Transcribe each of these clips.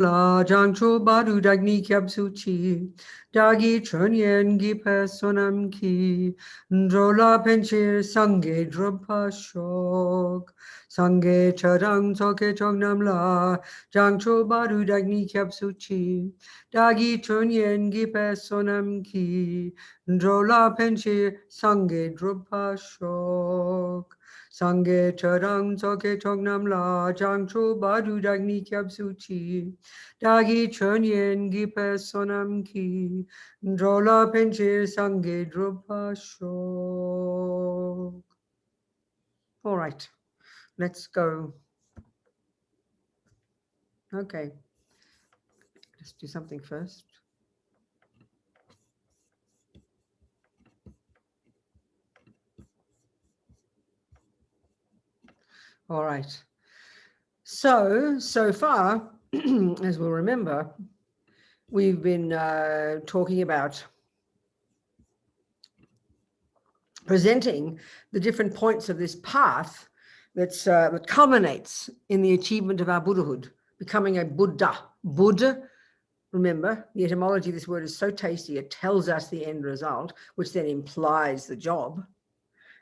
La Jangcho Badu Dagni Kyabsuchi, Dagi Chunyen Gipe Sonam Ki, Ndrola Penchir Sange Drupa Shok, Sange Chadang Soke Chognam La, Jangcho Badu Dagni Kyabsuchi, Dagi Chunyen Gipe Sonam Ki, Ndrola Penchir Sange Drupa Shok. Sange Charang Soke Chognam La Jangcho Badu Dagni Kyabsuchi Dagi Chunyen Gipe Sonam Ki Drola Penchir Sange Drupa Shok. All right, let's go. Okay, let's do something first. All right. So far, as we'll remember, we've been talking about presenting the different points of this path that culminates in the achievement of our Buddhahood, becoming a Buddha. Buddha, remember, the etymology of this word is so tasty, it tells us the end result, which then implies the job.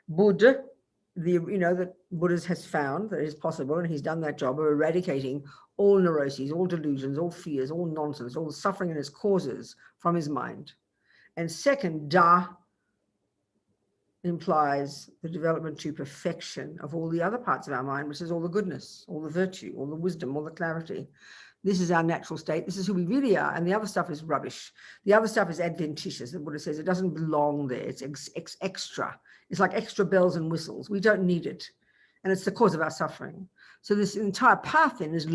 Buddha, that Buddha has found that it is possible, and he's done that job of eradicating all neuroses, all delusions, all fears, all nonsense, all the suffering and its causes from his mind. And second, Da implies the development to perfection of all the other parts of our mind, which is all the goodness, all the virtue, all the wisdom, all the clarity. This is our natural state. This is who we really are. And the other stuff is rubbish. The other stuff is adventitious. The Buddha says it doesn't belong there. It's extra. It's like extra bells and whistles. We don't need it. And it's the cause of our suffering. So this entire path then is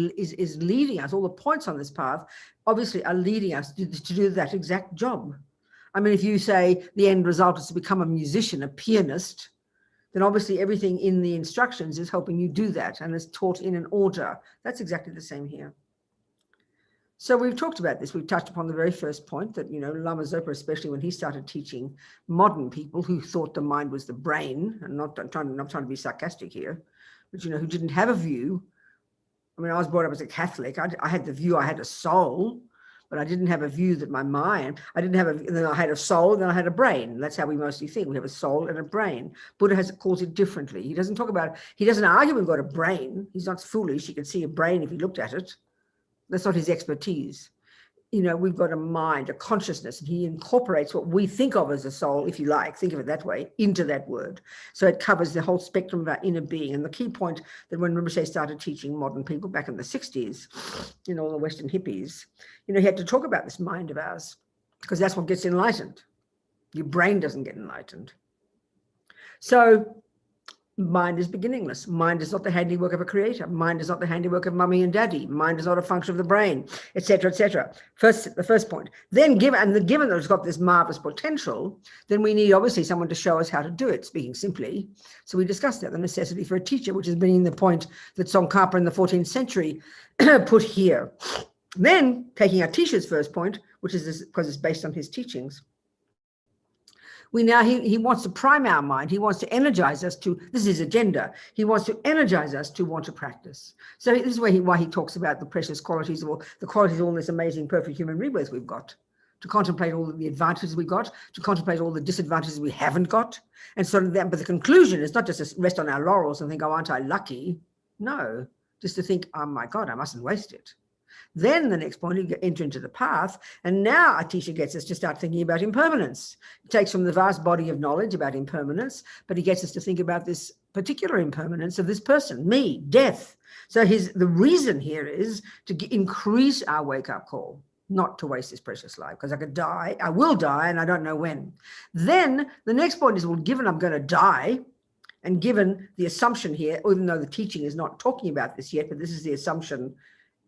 leading us, all the points on this path obviously are leading us to do that exact job. I mean, if you say the end result is to become a musician, a pianist, then obviously everything in the instructions is helping you do that and is taught in an order. That's exactly the same here. So we've talked about this. We've touched upon the very first point that, Lama Zopa, especially when he started teaching modern people who thought the mind was the brain, and not trying to be sarcastic here, but, who didn't have a view. I mean, I was brought up as a Catholic. I had the view I had a soul, but I didn't have a view that my mind, then I had a soul, then I had a brain. That's how we mostly think. We have a soul and a brain. Buddha calls it differently. He doesn't argue we've got a brain. He's not foolish. He can see a brain if he looked at it. That's not his expertise. We've got a mind, a consciousness, and he incorporates what we think of as a soul, if you like, think of it that way, into that word. So it covers the whole spectrum of our inner being. And the key point that when Rinpoche started teaching modern people back in the 60s, all the Western hippies, he had to talk about this mind of ours, because that's what gets enlightened. Your brain doesn't get enlightened. So mind is beginningless. Mind is not the handiwork of a creator. Mind is not the handiwork of mummy and daddy. Mind is not a function of the brain, etc., etc. The first point. Then given that it's got this marvelous potential, then we need obviously someone to show us how to do it, speaking simply. So we discussed that, the necessity for a teacher, which has been the point that Tzong Khapa in the 14th century put here. Then taking Atisha's first point, which is this, because it's based on his teachings, he wants to prime our mind. He wants to energize us to, this is his agenda. He wants to energize us to want to practice. So this is why he talks about the precious qualities of all this amazing perfect human rebirth we've got, to contemplate all the advantages we got, to contemplate all the disadvantages we haven't got. And so but the conclusion is not just to rest on our laurels and think, oh, aren't I lucky? No, just to think, oh my God, I mustn't waste it. Then the next point, you enter into the path, and now Atisha gets us to start thinking about impermanence. He takes from the vast body of knowledge about impermanence, but he gets us to think about this particular impermanence of this person, me, death. So the reason here is to increase our wake-up call, not to waste this precious life, because I will die, and I don't know when. Then the next point is, well, given I'm going to die, and given the assumption here, even though the teaching is not talking about this yet, but this is the assumption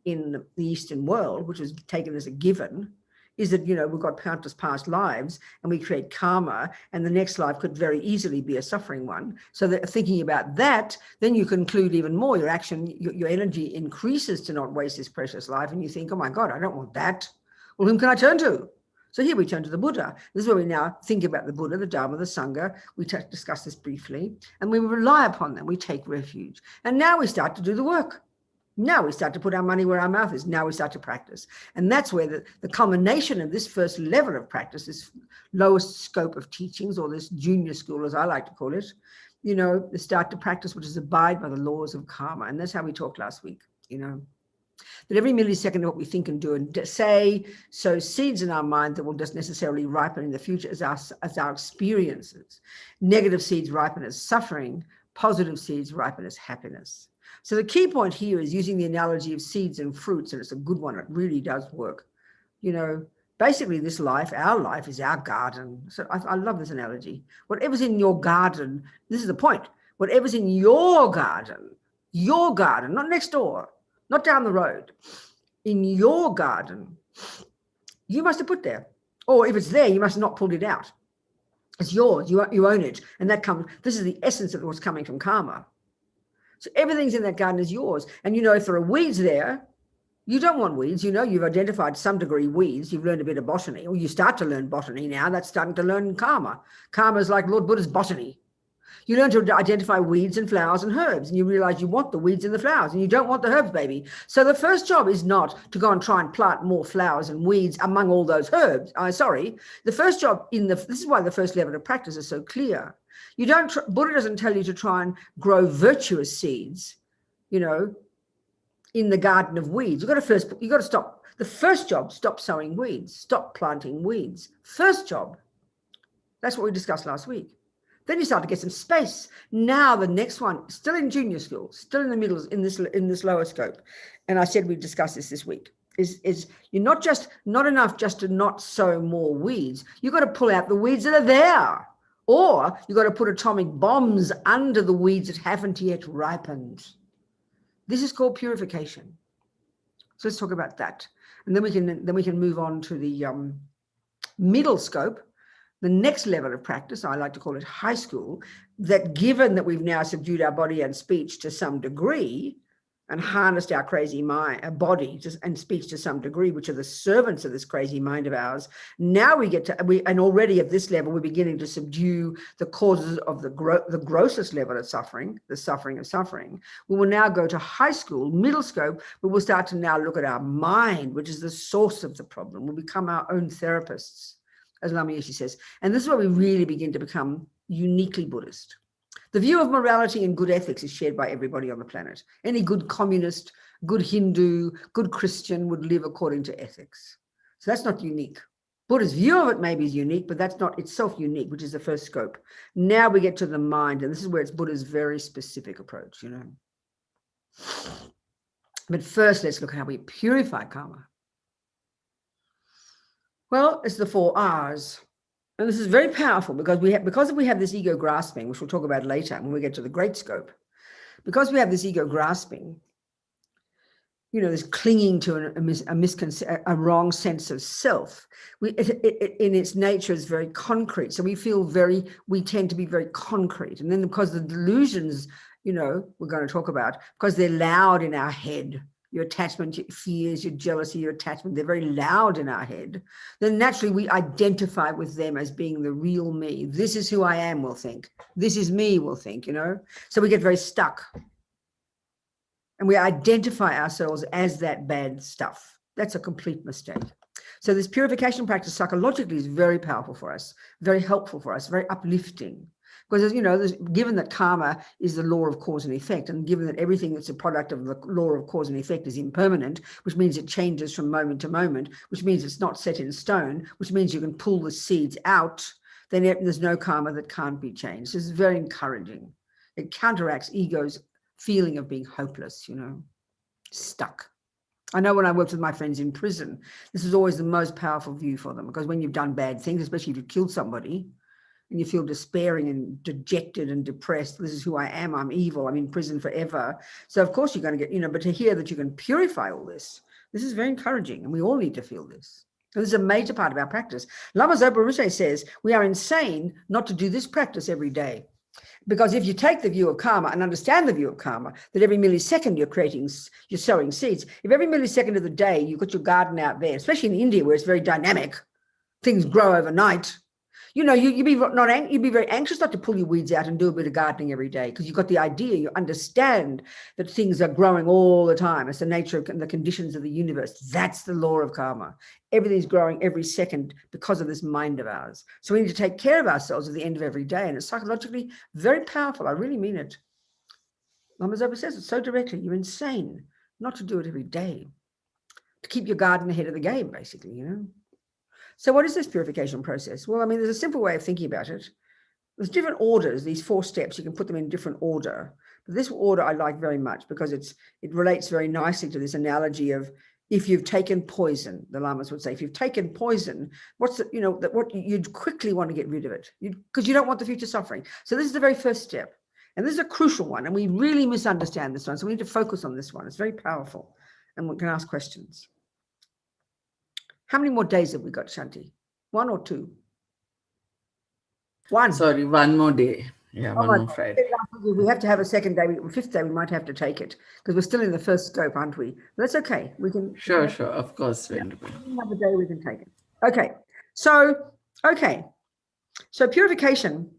in the Eastern world, which was taken as a given, is that, we've got countless past lives and we create karma, and the next life could very easily be a suffering one. So that thinking about that, then you conclude even more, your energy increases to not waste this precious life, and you think, oh my God, I don't want that. Well, whom can I turn to? So here we turn to the Buddha. This is where we now think about the Buddha, the Dharma, the Sangha. We discuss this briefly, and we rely upon them. We take refuge. And now we start to do the work. Now we start to put our money where our mouth is. Now we start to practice. And that's where the culmination of this first level of practice, this lowest scope of teachings, or this junior school, as I like to call it, the start to practice, which is abide by the laws of karma. And that's how we talked last week, that every millisecond of what we think and do and say sows seeds in our mind that will just necessarily ripen in the future as our experiences. Negative seeds ripen as suffering, positive seeds ripen as happiness. So the key point here is using the analogy of seeds and fruits, and it's a good one. It really does work. Basically this life, our life, is our garden. So I love this analogy. Whatever's in your garden, this is the point. Whatever's in your garden, not next door, not down the road, in your garden, you must have put there. Or if it's there, you must have not pulled it out. It's yours, you own it. And this is the essence of what's coming from karma. So everything's in that garden is yours. And if there are weeds there, you don't want weeds. You've identified to some degree weeds. You've learned a bit of botany, or you start to learn botany now. That's starting to learn karma. Karma is like Lord Buddha's botany. You learn to identify weeds and flowers and herbs, and you realize you want the weeds and the flowers, and you don't want the herbs, baby. So the first job is not to go and try and plant more flowers and weeds among all those herbs. The first job this is why the first level of practice is so clear. Buddha doesn't tell you to try and grow virtuous seeds, in the garden of weeds. You've got to stop. The first job, stop sowing weeds, stop planting weeds. First job. That's what we discussed last week. Then you start to get some space. Now the next one, still in junior school, still in the middle, in this lower scope. And I said we discussed this week. Is you're not enough just to not sow more weeds. You've got to pull out the weeds that are there. Or you've got to put atomic bombs under the weeds that haven't yet ripened. This is called purification. So let's talk about that. And then we can move on to the middle scope, the next level of practice. I like to call it high school, that given that we've now subdued our body and speech to some degree and harnessed our crazy mind, our body and speech to some degree, which are the servants of this crazy mind of ours, now and already at this level, we're beginning to subdue the causes of the grossest level of suffering, the suffering of suffering. We will now go to high school, middle scope, where we'll start to now look at our mind, which is the source of the problem. We'll become our own therapists, as Lama says. And this is where we really begin to become uniquely Buddhist. The view of morality and good ethics is shared by everybody on the planet. Any good communist, good Hindu, good Christian would live according to ethics. So that's not unique. Buddha's view of it maybe is unique, but that's not itself unique, which is the first scope. Now we get to the mind, and this is where it's Buddha's very specific approach, But first, let's look at how we purify karma. Well, it's the 4 R's. And this is very powerful because we have this ego grasping, which we'll talk about later when we get to the great scope. Because we have this ego grasping, this clinging to a wrong sense of self. In its nature is very concrete. So we tend to be very concrete. And then because the delusions, we're going to talk about, because they're loud in our head, your attachment, your fears, your jealousy, your attachment, they're very loud in our head, then naturally we identify with them as being the real me. This is who I am, we'll think. This is me, we'll think, So we get very stuck. And we identify ourselves as that bad stuff. That's a complete mistake. So this purification practice psychologically is very powerful for us, very helpful for us, very uplifting. Because, given that karma is the law of cause and effect, and given that everything that's a product of the law of cause and effect is impermanent, which means it changes from moment to moment, which means it's not set in stone, which means you can pull the seeds out, then there's no karma that can't be changed. This is very encouraging. It counteracts ego's feeling of being hopeless, stuck. I know when I worked with my friends in prison, this is always the most powerful view for them, because when you've done bad things, especially if you've killed somebody, and you feel despairing and dejected and depressed, this is who I am, I'm evil, I'm in prison forever. So of course you're going to get, but to hear that you can purify all this is very encouraging, and we all need to feel this. And this is a major part of our practice. Lama Tzong Khapa says, we are insane not to do this practice every day. Because if you take the view of karma and understand the view of karma, that every millisecond you're sowing seeds, if every millisecond of the day you've got your garden out there, especially in India where it's very dynamic, things grow overnight, You know, you'd be very anxious not to pull your weeds out and do a bit of gardening every day, because you've got the idea, you understand that things are growing all the time. It's the nature of the conditions of the universe. That's the law of karma. Everything's growing every second because of this mind of ours. So we need to take care of ourselves at the end of every day. And it's psychologically very powerful. I really mean it. Lama Zopa says it so directly. You're insane not to do it every day, to keep your garden ahead of the game, basically, you know. So what is this purification process? Well, I mean, there's a simple way of thinking about it. There's different orders, these 4 steps. You can put them in different order. But this order I like very much because it relates very nicely to this analogy of, if you've taken poison, the lamas would say, if you've taken poison, what you'd quickly want to get rid of it, because you don't want the future suffering. So this is the very first step. And this is a crucial one. And we really misunderstand this one. So we need to focus on this one. It's very powerful. And we can ask questions. How many more days have we got, Shanti? 1 or 2? 1. Sorry, 1 more day. Yeah, one more Friday. We have to have a second day. 5th day, we might have to take it because we're still in the first scope, aren't we? But that's okay. We can. Sure. Of course. Another day we can take it. Okay. So purification.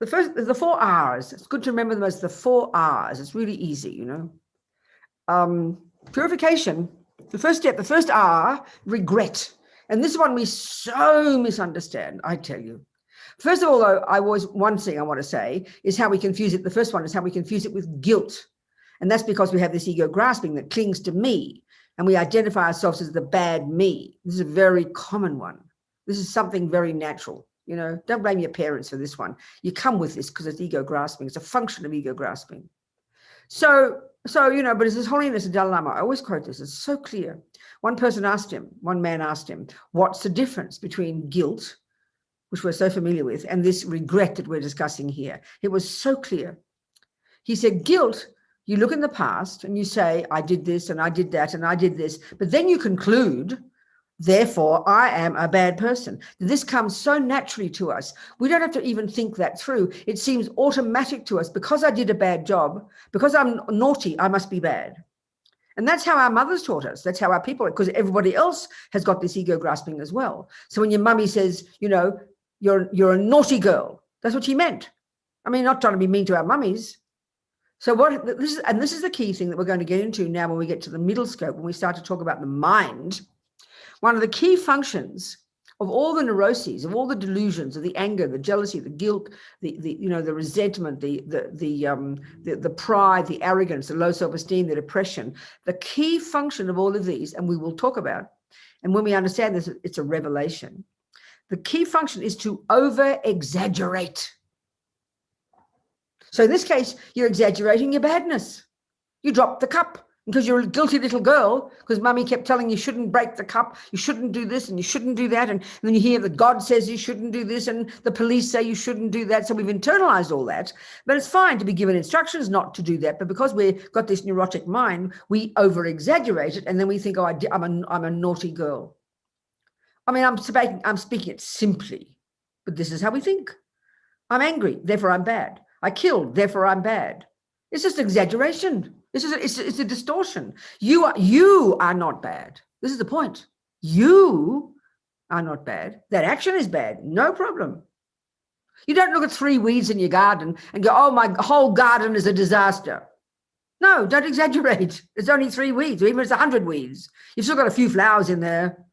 The 4 R's. It's good to remember them as the 4 R's. It's really easy, you know. Purification. The first step, the first R, regret. And this one we so misunderstand, I tell you. First of all, though, one thing I want to say is how we confuse it. The first one is how we confuse it with guilt. And that's because we have this ego grasping that clings to me, and we identify ourselves as the bad me. This is a very common one. This is something very natural. You know, don't blame your parents for this one. You come with this because it's ego grasping. It's a function of ego grasping. So, you know, but as His Holiness the Dalai Lama, I always quote this, it's so clear. One man asked him, what's the difference between guilt, which we're so familiar with, and this regret that we're discussing here? It was so clear. He said, guilt, you look in the past and you say, I did this and I did that and I did this, but then you conclude, therefore, I am a bad person. This comes so naturally to us. We don't have to even think that through. It seems automatic to us. Because I did a bad job, because I'm naughty, I must be bad. And that's how our mothers taught us. That's how our people, because everybody else has got this ego grasping as well. So when your mummy says, you know, you're a naughty girl, that's what she meant. I mean, not trying to be mean to our mummies. So this is the key thing that we're going to get into now when we get to the middle scope, when we start to talk about the mind. One of the key functions of all the neuroses, of all the delusions, of the anger, the jealousy, the guilt, the resentment, the pride, the arrogance, the low self-esteem, the depression, the key function of all of these, and we will talk about, and when we understand this, it's a revelation. The key function is to over-exaggerate. So in this case, you're exaggerating your badness. You dropped the cup because you're a guilty little girl, because mummy kept telling you shouldn't break the cup, you shouldn't do this and you shouldn't do that. And then you hear that God says you shouldn't do this and the police say you shouldn't do that. So we've internalized all that. But it's fine to be given instructions not to do that. But because we've got this neurotic mind, we over-exaggerate it. And then we think, oh, I'm a naughty girl. I mean, I'm speaking it simply, but this is how we think. I'm angry, therefore I'm bad. I killed, therefore I'm bad. It's just exaggeration. It's a distortion. You are not bad. This is the point. You are not bad. That action is bad. No problem. You don't look at 3 weeds in your garden and go, oh, my whole garden is a disaster. No, don't exaggerate. It's only 3 weeds, or even if it's 100 weeds. You've still got a few flowers in there.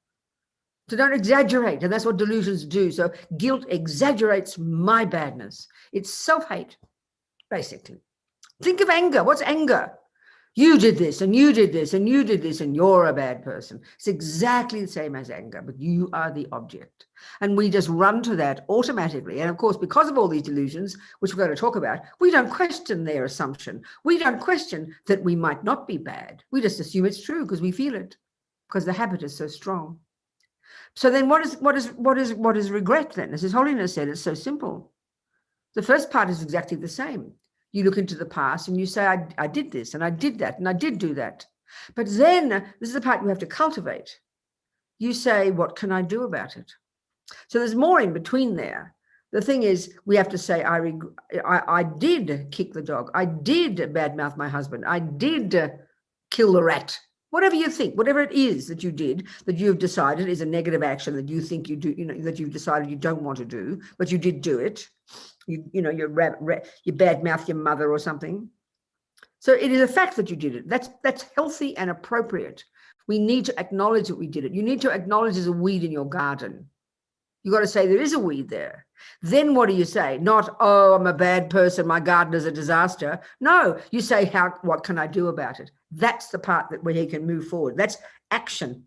So don't exaggerate. And that's what delusions do. So guilt exaggerates my badness. It's self-hate, basically. Think of anger. What's anger? You did this and you did this and you did this and you're a bad person. It's exactly the same as anger, but you are the object. And we just run to that automatically. And of course, because of all these delusions, which we're going to talk about, we don't question their assumption. We don't question that we might not be bad. We just assume it's true because we feel it, because the habit is so strong. So then what is regret then? As His Holiness said, it's so simple. The first part is exactly the same. You look into the past and you say, I did this and I did that and I did do that. But then this is the part you have to cultivate. You say, what can I do about it? So there's more in between there. The thing is, we have to say, I did kick the dog. I did badmouth my husband. I did kill the rat. Whatever you think, whatever it is that you did, that you've decided is a negative action that you think you do, that you've decided you don't want to do, but you did do it. You bad mouth your mother or something. So it is a fact that you did it. That's healthy and appropriate. We need to acknowledge that we did it. You need to acknowledge there's a weed in your garden. You got to say there is a weed there. Then what do you say? Not, oh, I'm a bad person, my garden is a disaster. No, you say, what can I do about it? That's the part where he can move forward. That's action.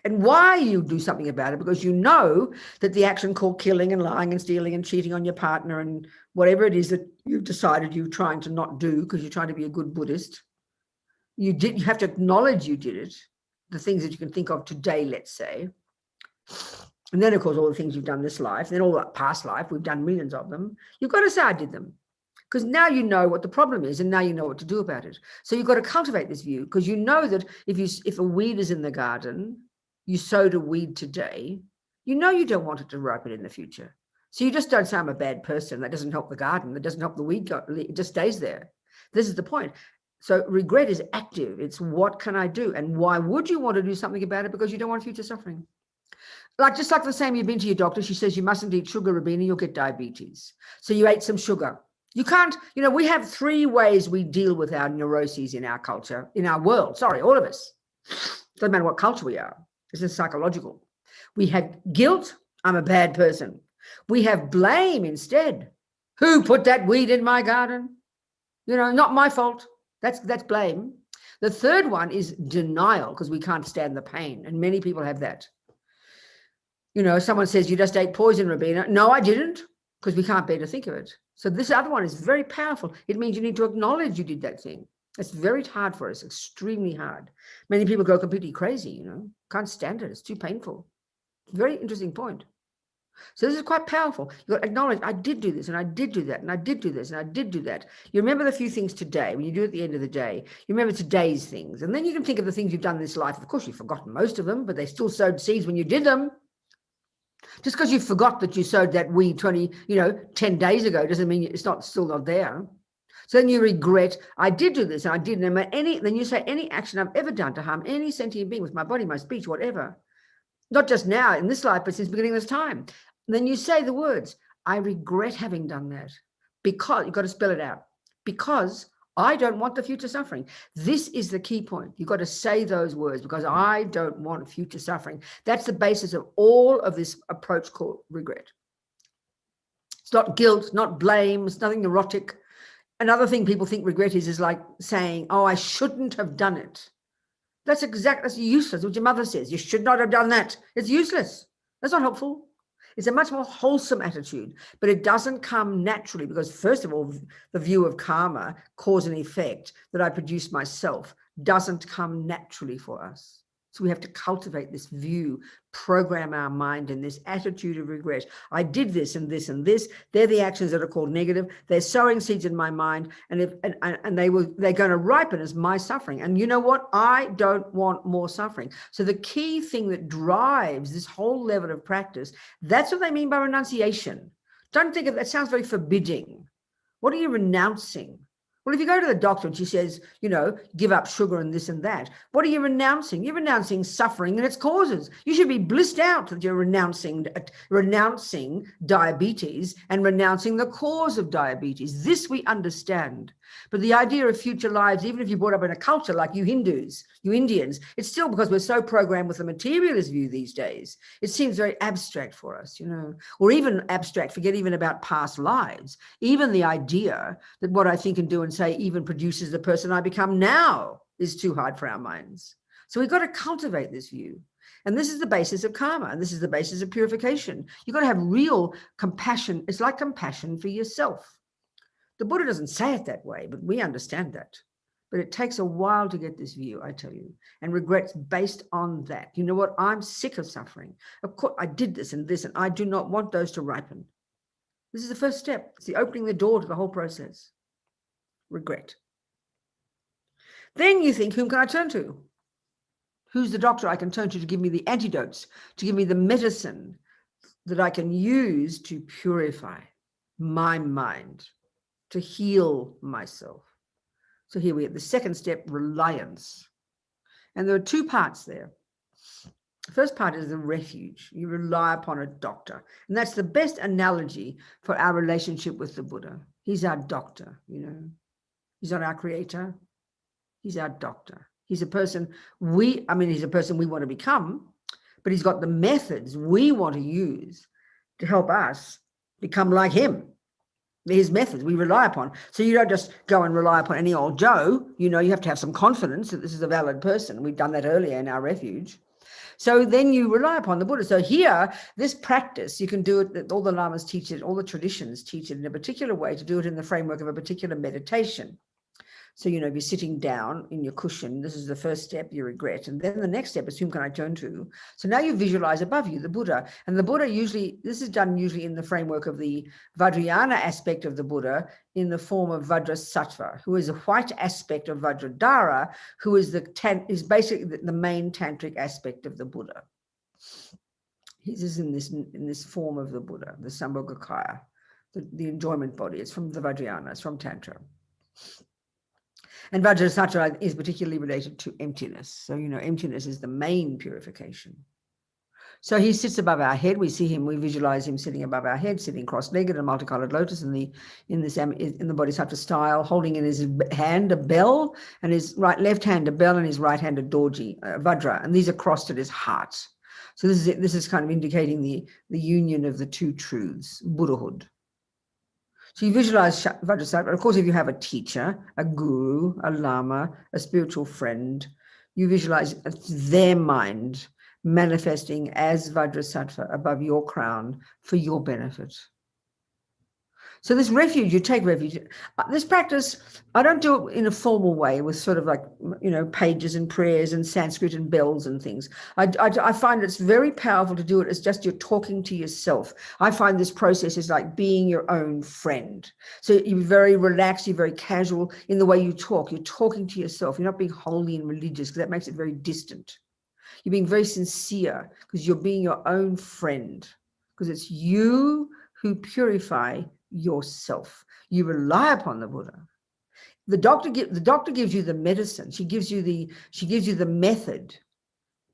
And why you do something about it, because you know that the action called killing and lying and stealing and cheating on your partner and whatever it is that you've decided you're trying to not do because you're trying to be a good Buddhist, you have to acknowledge you did it, the things that you can think of today, let's say. And then, of course, all the things you've done this life, then all that past life, we've done millions of them. You've got to say, I did them. Because now you know what the problem is and now you know what to do about it. So you've got to cultivate this view, because you know that if a weed is in the garden, you sowed a weed today, you know you don't want it to ripen in the future. So you just don't say, I'm a bad person. That doesn't help the garden. That doesn't help the weed. It just stays there. This is the point. So regret is active. It's what can I do? And why would you want to do something about it? Because you don't want future suffering. Just like the same, you've been to your doctor, she says you mustn't eat sugar, Robina, you'll get diabetes. So you ate some sugar. You can't, we have 3 ways we deal with our neuroses in our culture, in our world. Sorry, all of us. Doesn't matter what culture we are. This is psychological. We have guilt. I'm a bad person. We have blame instead. Who put that weed in my garden? Not my fault. That's blame. The third one is denial, because we can't stand the pain. And many people have that. Someone says, you just ate poison, Robina. No, I didn't, because we can't bear to think of it. So this other one is very powerful. It means you need to acknowledge you did that thing. It's very hard for us, extremely hard. Many people go completely crazy, can't stand it. It's too painful. Very interesting point. So this is quite powerful. You've got to acknowledge, I did do this, and I did do that, and I did do this, and I did do that. You remember the few things today, when you do it at the end of the day, you remember today's things. And then you can think of the things you've done in this life. Of course, you've forgotten most of them, but they still sowed seeds when you did them. Just because you forgot that you sowed that weed 10 days ago doesn't mean it's still not there. So then you regret, I did do this and I didn't. And then you say, any action I've ever done to harm any sentient being with my body, my speech, whatever, not just now in this life, but since the beginning of this time. And then you say the words, I regret having done that, because you've got to spell it out, because I don't want the future suffering. This is the key point. You've got to say those words, because I don't want future suffering. That's the basis of all of this approach called regret. It's not guilt, not blame, it's nothing neurotic. Another thing people think regret is like saying, oh, I shouldn't have done it. That's useless. What your mother says, you should not have done that. It's useless. That's not helpful. It's a much more wholesome attitude, but it doesn't come naturally, because first of all, the view of karma, cause and effect, that I produce myself, doesn't come naturally for us. So we have to cultivate this view, program our mind in this attitude of regret. I did this and this and this. They're the actions that are called negative. They're sowing seeds in my mind, and they're going to ripen as my suffering. And you know what? I don't want more suffering. So the key thing that drives this whole level of practice, that's what they mean by renunciation. Don't think of that. Sounds very forbidding. What are you renouncing? Well, if you go to the doctor and she says, give up sugar and this and that, what are you renouncing? You're renouncing suffering and its causes. You should be blissed out that you're renouncing diabetes and renouncing the cause of diabetes. This we understand. But the idea of future lives, even if you're brought up in a culture like you Hindus, you Indians, it's still because we're so programmed with the materialist view these days. It seems very abstract for us, or even abstract, forget even about past lives. Even the idea that what I think and do and say even produces the person I become now is too hard for our minds. So we've got to cultivate this view. And this is the basis of karma. And this is the basis of purification. You've got to have real compassion. It's like compassion for yourself. The Buddha doesn't say it that way, but we understand that. But it takes a while to get this view, I tell you. And regret's based on that. You know what? I'm sick of suffering. Of course, I did this, and I do not want those to ripen. This is the first step. It's the opening the door to the whole process. Regret. Then you think, whom can I turn to? Who's the doctor I can turn to give me the antidotes, to give me the medicine that I can use to purify my mind, to heal myself? So here we have the second step, reliance. And there are two parts there. The first part is the refuge. You rely upon a doctor. And that's the best analogy for our relationship with the Buddha. He's our doctor, you know. He's not our creator. He's our doctor. He's a person he's a person we want to become, but he's got the methods we want to use to help us become like him. His methods we rely upon. So you don't just go and rely upon any old Joe. You know, you have to have some confidence that this is a valid person. We've done that earlier in our refuge. So then you rely upon the Buddha. So here, this practice, you can do it, all the lamas teach it, all the traditions teach it in a particular way, to do it in the framework of a particular meditation. So, you know, if you're sitting down in your cushion, this is the first step, you regret. And then the next step is, whom can I turn to? So now you visualize above you the Buddha. And the Buddha this is done usually in the framework of the Vajrayana aspect of the Buddha, in the form of Vajrasattva, who is a white aspect of Vajradhara, who is basically the main tantric aspect of the Buddha. This is in this form of the Buddha, the Sambhogakaya, the enjoyment body. It's from the Vajrayana, it's from Tantra. And Vajrasattva is particularly related to emptiness. So, you know, emptiness is the main purification. So he sits above our head. We see him, we visualize him sitting above our head, sitting cross-legged, a multicolored lotus in the Bodhisattva style, holding in his hand a bell, and his left hand a bell, and his right hand a dorji, Vajra, and these are crossed at his heart. So this is kind of indicating the union of the two truths, Buddhahood. So you visualize Vajrasattva. Of course, if you have a teacher, a guru, a lama, a spiritual friend, you visualize their mind manifesting as Vajrasattva above your crown for your benefit. So this refuge, you take refuge. This practice, I don't do it in a formal way with sort of like, you know, pages and prayers and Sanskrit and bells and things. I find it's very powerful to do it as just you're talking to yourself. I find this process is like being your own friend. So you're very relaxed, you're very casual in the way you talk. You're talking to yourself. You're not being holy and religious, because that makes it very distant. You're being very sincere because you're being your own friend, because it's you who purify yourself. You rely upon the Buddha. The doctor gives you the medicine. She gives you the method,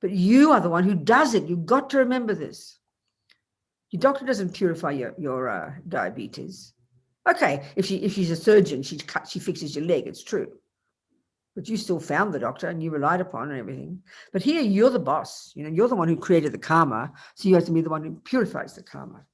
but you are the one who does it. You've got to remember this. Your doctor doesn't purify your diabetes. Okay, if she's a surgeon, she fixes your leg. It's true, but you still found the doctor and you relied upon and everything. But here you're the boss. You know, you're the one who created the karma, so you have to be the one who purifies the karma.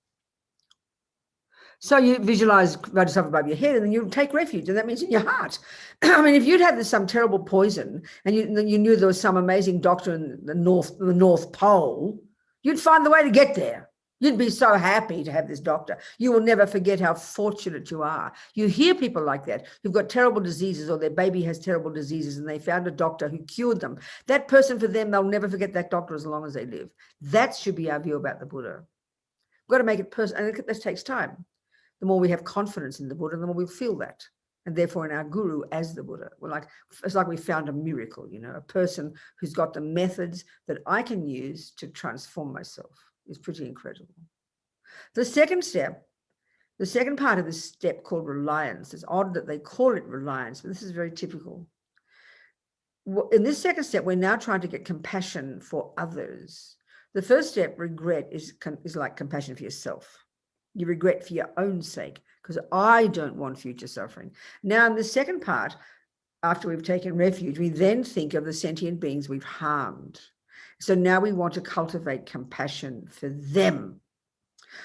So you visualize Vajrasattva above your head, and then you take refuge, and that means in your heart. I mean, if you'd had some terrible poison, and you knew there was some amazing doctor in the North Pole, you'd find the way to get there. You'd be so happy to have this doctor. You will never forget how fortunate you are. You hear people like that who've got terrible diseases, or their baby has terrible diseases, and they found a doctor who cured them. That person, for them, they'll never forget that doctor as long as they live. That should be our view about the Buddha. We've got to make it personal, and this takes time. The more we have confidence in the Buddha, the more we feel that. And therefore in our guru as the Buddha. It's like we found a miracle, you know, a person who's got the methods that I can use to transform myself. Is pretty incredible. The second part of this step called reliance. It's odd that they call it reliance, but this is very typical. In this second step, we're now trying to get compassion for others. The first step, regret, is like compassion for yourself. You regret for your own sake, because I don't want future suffering. Now, in the second part, after we've taken refuge, we then think of the sentient beings we've harmed. So now we want to cultivate compassion for them.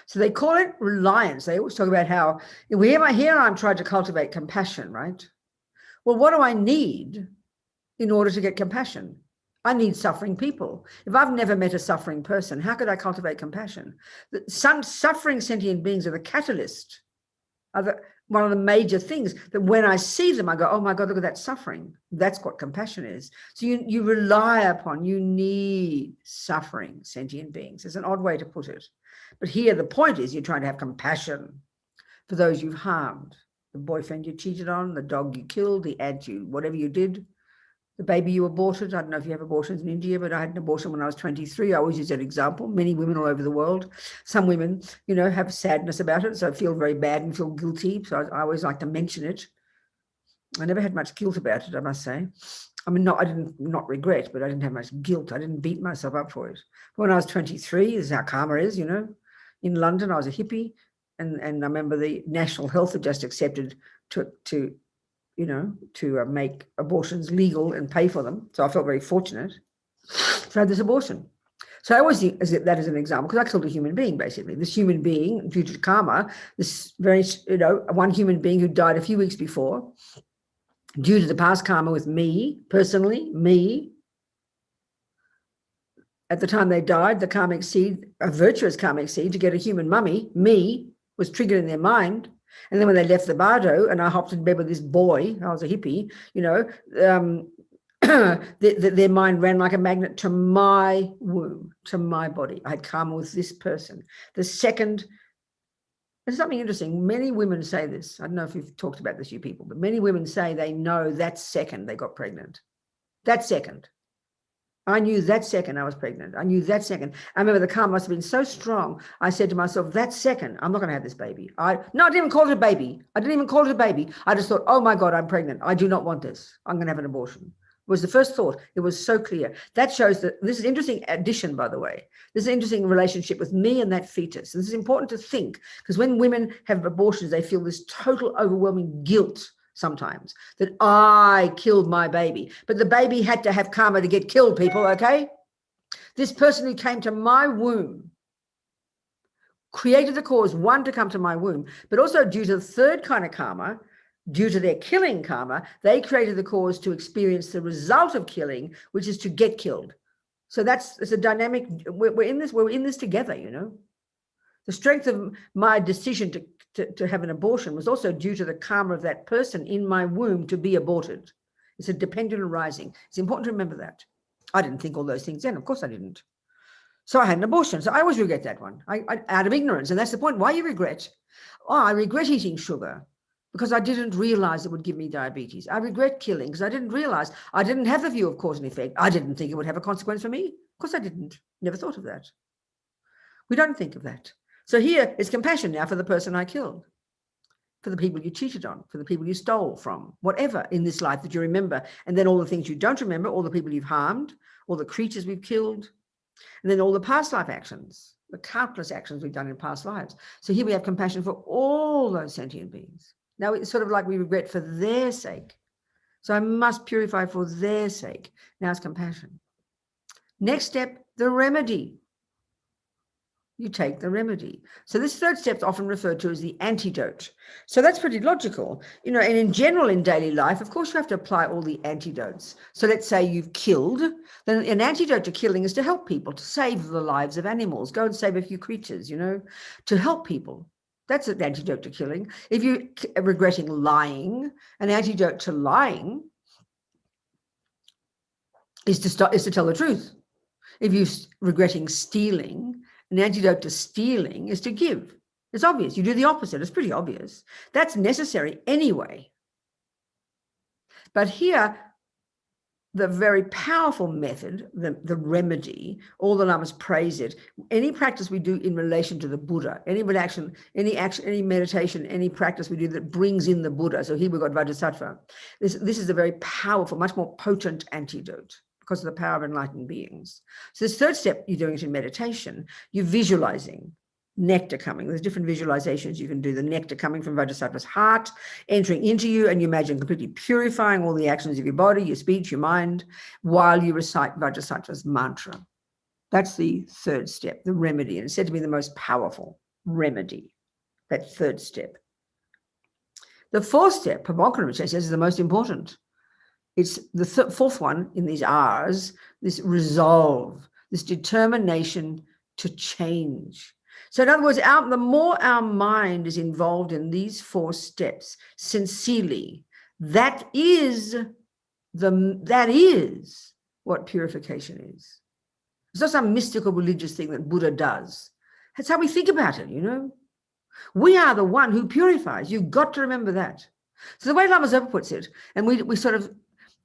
So they call it reliance. They always talk about how here I'm trying to cultivate compassion, right? Well, what do I need in order to get compassion? I need suffering people. If I've never met a suffering person, how could I cultivate compassion? Some suffering sentient beings are the catalyst, one of the major things that when I see them, I go, oh my God, look at that suffering. That's what compassion is. So you rely upon, you need suffering sentient beings. It's an odd way to put it. But here the point is you're trying to have compassion for those you've harmed. The boyfriend you cheated on, the dog you killed, the ant whatever you did. The baby you aborted. I don't know if you have abortions in India, but I had an abortion when I was 23. I always use that example. Many women all over the world. Some women, you know, have sadness about it, so I feel very bad and feel guilty. So I always like to mention it. I never had much guilt about it, I must say. I mean, I didn't not regret, but I didn't have much guilt. I didn't beat myself up for it. When I was 23, this is how karma is, In London, I was a hippie, and I remember the National Health had just accepted to make abortions legal and pay for them. So I felt very fortunate. So I had this abortion. So I always use that as an example, because I killed a human being, basically. This human being, due to karma, this very, one human being who died a few weeks before, due to the past karma with me, personally, at the time they died, the karmic seed, a virtuous karmic seed, to get a human mummy, me, was triggered in their mind. And then when they left the bardo and I hopped in bed with this boy, I was a hippie, their mind ran like a magnet to my womb, to my body. I had karma with this person. The second, there's something interesting. Many women say this. I don't know if you've talked about this, you people, but many women say they know that second they got pregnant. That second. I knew that second I was pregnant. I knew that second. I remember the karma must have been so strong. I said to myself, that second, I'm not going to have this baby. I didn't even call it a baby. I didn't even call it a baby. I just thought, oh my God, I'm pregnant. I do not want this. I'm going to have an abortion. Was the first thought. It was so clear. That shows that this is an interesting addition, by the way. This is an interesting relationship with me and that fetus. This is important to think, because when women have abortions, they feel this total overwhelming guilt sometimes that I killed my baby. But the baby had to have karma to get killed, people, okay? This person who came to my womb created the cause, one, to come to my womb, but also due to the third kind of karma, due to their killing karma, they created the cause to experience the result of killing, which is to get killed. So it's a dynamic. We're in this together, The strength of my decision to have an abortion was also due to the karma of that person in my womb to be aborted. It's a dependent arising. It's important to remember that. I didn't think all those things then. Of course I didn't. So I had an abortion. So I always regret that one. I out of ignorance. And that's the point. Why you regret? Oh, I regret eating sugar, because I didn't realize it would give me diabetes. I regret killing because I didn't realize, I didn't have the view of cause and effect. I didn't think it would have a consequence for me. Of course I didn't. Never thought of that. We don't think of that. So here is compassion now for the person I killed, for the people you cheated on, for the people you stole from, whatever in this life that you remember. And then all the things you don't remember, all the people you've harmed, all the creatures we've killed, and then all the past life actions, the countless actions we've done in past lives. So here we have compassion for all those sentient beings. Now it's sort of like we regret for their sake. So I must purify for their sake. Now it's compassion. Next step, the remedy. You take the remedy. So this third step is often referred to as the antidote. So that's pretty logical. And in general in daily life, of course, you have to apply all the antidotes. So let's say you've killed, then an antidote to killing is to help people, to save the lives of animals, go and save a few creatures, to help people. That's an antidote to killing. If you're regretting lying, an antidote to lying is to tell the truth. If you're regretting stealing, an antidote to stealing is to give. It's obvious. You do the opposite. It's pretty obvious. That's necessary anyway. But here, the very powerful method, the remedy, all the lamas praise it. Any practice we do in relation to the Buddha, any meditation, any practice we do that brings in the Buddha. So here we've got Vajrasattva. This is a very powerful, much more potent antidote because of the power of enlightened beings. So this third step, you're doing it in meditation. You're visualizing nectar coming. There's different visualizations you can do. The nectar coming from Vajrasattva's heart, entering into you, and you imagine completely purifying all the actions of your body, your speech, your mind, while you recite Vajrasattva's mantra. That's the third step, the remedy. And it's said to be the most powerful remedy, that third step. The fourth step, Pabonkaram says, is the most important. It's the fourth one in these R's, this resolve, this determination to change. So in other words, the more our mind is involved in these four steps sincerely, that is what purification is. It's not some mystical religious thing that Buddha does. That's how we think about it, We are the one who purifies. You've got to remember that. So the way Lama Zopa puts it, and we sort of,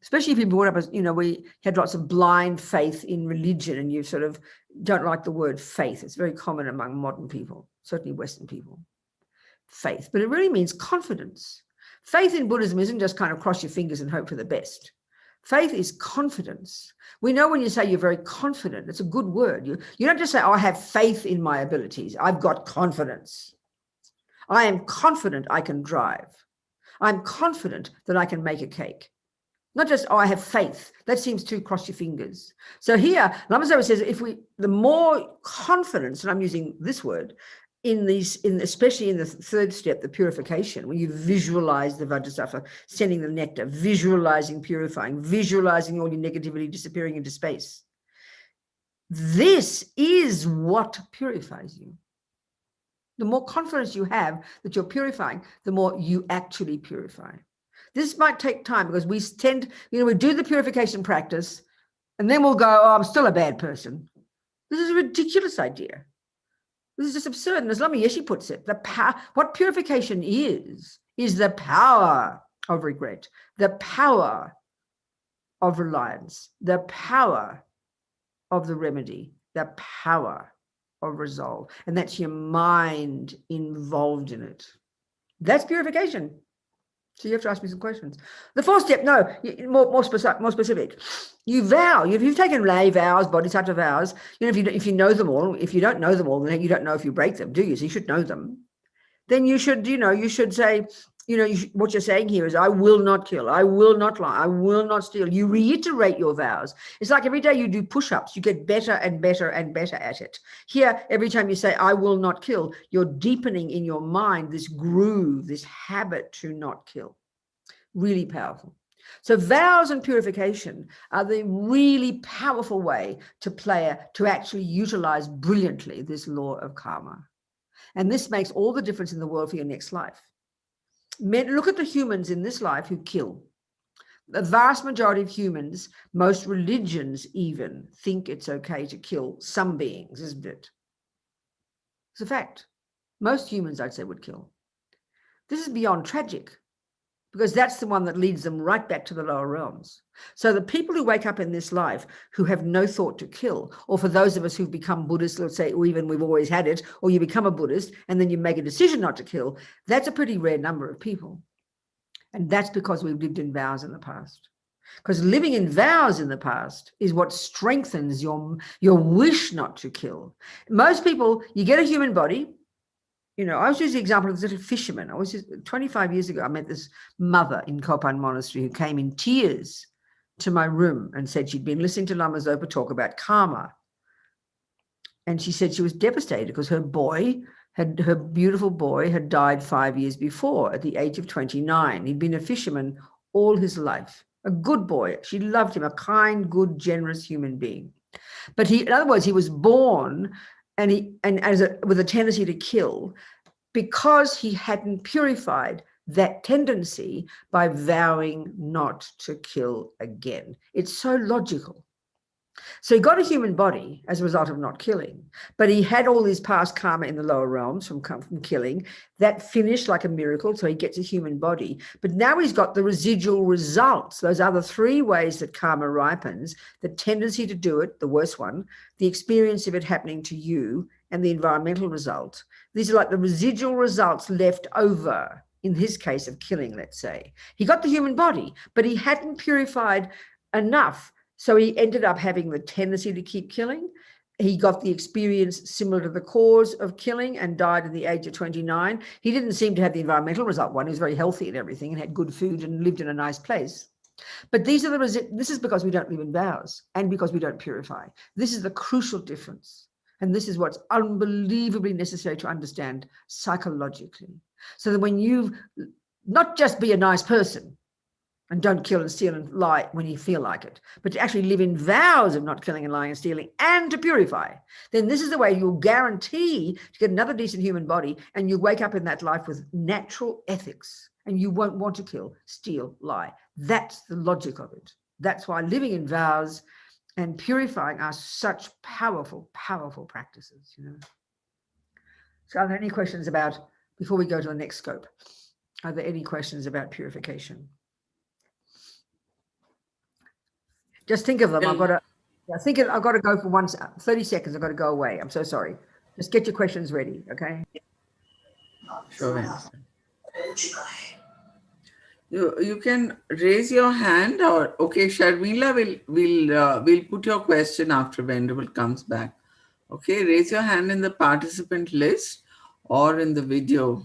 especially if you brought up as, we had lots of blind faith in religion, and you sort of don't like the word faith. It's very common among modern people, certainly Western people, faith. But it really means confidence. Faith in Buddhism isn't just kind of cross your fingers and hope for the best. Faith is confidence. We know when you say you're very confident, it's a good word. You don't just say, oh, I have faith in my abilities. I've got confidence. I am confident I can drive. I'm confident that I can make a cake. Not just, oh, I have faith. That seems too cross your fingers. So here, Lama Tzong says, the more confidence, and I'm using this word, especially in the third step, the purification, when you visualize the Vajrasattva, sending the nectar, visualizing purifying, visualizing all your negativity disappearing into space. This is what purifies you. The more confidence you have that you're purifying, the more you actually purify. This might take time because we tend, we do the purification practice and then we'll go, oh, I'm still a bad person. This is a ridiculous idea. This is just absurd. And as Lama Yeshe puts it, what purification is the power of regret, the power of reliance, the power of the remedy, the power of resolve. And that's your mind involved in it. That's purification. So you have to ask me some questions. The fourth step, more specific. You vow. You've taken lay vows, bodhisattva vows. If you know them all. If you don't know them all, then you don't know if you break them, do you? So you should know them. Then you should say, what you're saying here is, I will not kill. I will not lie. I will not steal. You reiterate your vows. It's like every day you do push-ups. You get better and better and better at it. Here, every time you say, I will not kill, you're deepening in your mind this groove, this habit to not kill. Really powerful. So vows and purification are the really powerful way to actually utilize brilliantly this law of karma. And this makes all the difference in the world for your next life. Look at the humans in this life who kill. The vast majority of humans, most religions even, think it's okay to kill some beings, isn't it? It's a fact. Most humans, I'd say, would kill. This is beyond tragic, because that's the one that leads them right back to the lower realms. So the people who wake up in this life who have no thought to kill, or for those of us who've become Buddhists, let's say, or even we've always had it, or you become a Buddhist and then you make a decision not to kill, that's a pretty rare number of people. And that's because we've lived in vows in the past. Because living in vows in the past is what strengthens your wish not to kill. Most people, you get a human body. I always use the example of this little fisherman. 25 years ago, I met this mother in Kopan Monastery who came in tears to my room and said she'd been listening to Lama Zopa talk about karma. And she said she was devastated because her beautiful boy had died 5 years before at the age of 29. He'd been a fisherman all his life, a good boy. She loved him, a kind, good, generous human being. But in other words, he was born with a tendency to kill because he hadn't purified that tendency by vowing not to kill again. It's so logical. So he got a human body as a result of not killing, but he had all his past karma in the lower realms from killing. That finished like a miracle, so he gets a human body. But now he's got the residual results. Those are the three ways that karma ripens: the tendency to do it, the worst one, the experience of it happening to you, and the environmental result. These are like the residual results left over, in his case of killing, let's say. He got the human body, but he hadn't purified enough. So he ended up having the tendency to keep killing. He got the experience similar to the cause of killing and died at the age of 29. He didn't seem to have the environmental result one. He was very healthy and everything and had good food and lived in a nice place. But this is because we don't live in vows and because we don't purify. This is the crucial difference. And this is what's unbelievably necessary to understand psychologically. So that when you not just be a nice person, and don't kill and steal and lie when you feel like it, but to actually live in vows of not killing and lying and stealing and to purify, then this is the way you'll guarantee to get another decent human body, and you wake up in that life with natural ethics and you won't want to kill, steal, lie. That's the logic of it. That's why living in vows and purifying are such powerful, powerful practices, So are there any questions before we go to the next scope, are there any questions about purification? Just think of them. I've got to go for 30 seconds. I've got to go away. I'm so sorry. Just get your questions ready, okay? Sure. You can raise your hand, or okay, Sharmila will put your question after Venerable comes back. Okay, raise your hand in the participant list or in the video.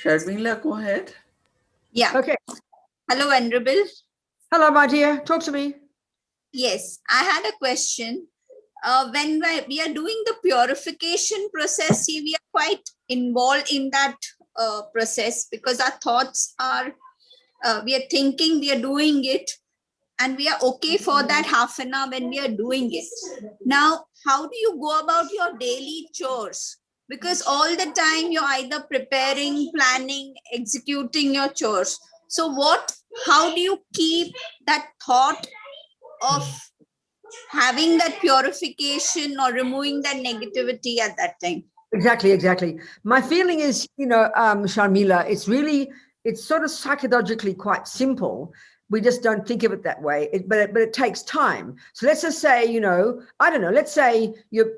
Sharmila, go ahead. Yeah. Okay. Hello, Venerable. Hello, my dear. Talk to me. Yes, I had a question. When we are doing the purification process, see, we are quite involved in that process because our thoughts are, we are thinking, we are doing it, and we are okay for that half an hour when we are doing it. Now, how do you go about your daily chores? Because all the time you're either preparing, planning, executing your chores. So how do you keep that thought of having that purification or removing that negativity at that time? Exactly. My feeling is, Sharmila, it's sort of psychologically quite simple. We just don't think of it that way, but it takes time. So let's just say, I don't know, let's say you're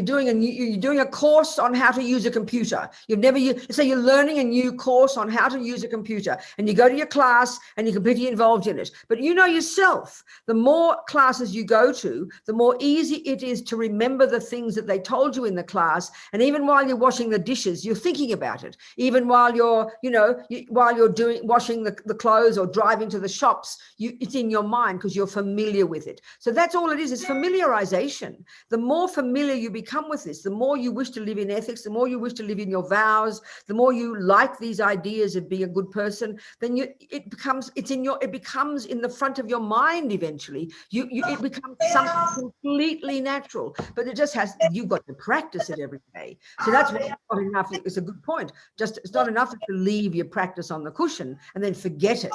doing a course on how to use a computer. Let's say you're learning a new course on how to use a computer, and you go to your class and you're completely involved in it. But you know yourself, the more classes you go to, the more easy it is to remember the things that they told you in the class. And even while you're washing the dishes, you're thinking about it. Even while you're washing the clothes or driving to the shops, it's in your mind because you're familiar with it. So that's all it is familiarization. The more familiar you become with this, the more you wish to live in ethics, the more you wish to live in your vows, the more you like these ideas of being a good person, then it becomes in the front of your mind eventually. It becomes something completely natural, but you've got to practice it every day. So that's why it's not enough. It's a good point. It's not enough to leave your practice on the cushion and then forget it.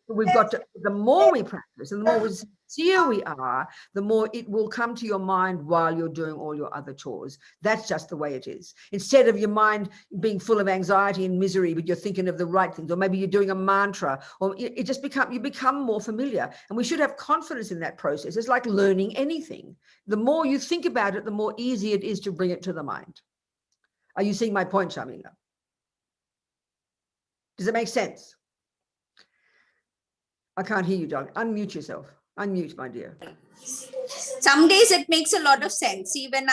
We've got to, the more we practice and the more sincere we are, the more it will come to your mind while you're doing all your other chores. That's just the way it is. Instead of your mind being full of anxiety and misery, but you're thinking of the right things, or maybe you're doing a mantra, or you become more familiar. And we should have confidence in that process. It's like learning anything. The more you think about it, the more easy it is to bring it to the mind. Are you seeing my point, Sharmila? Does it make sense? I can't hear you, darling. Unmute yourself. Unmute, my dear. Some days it makes a lot of sense. See, when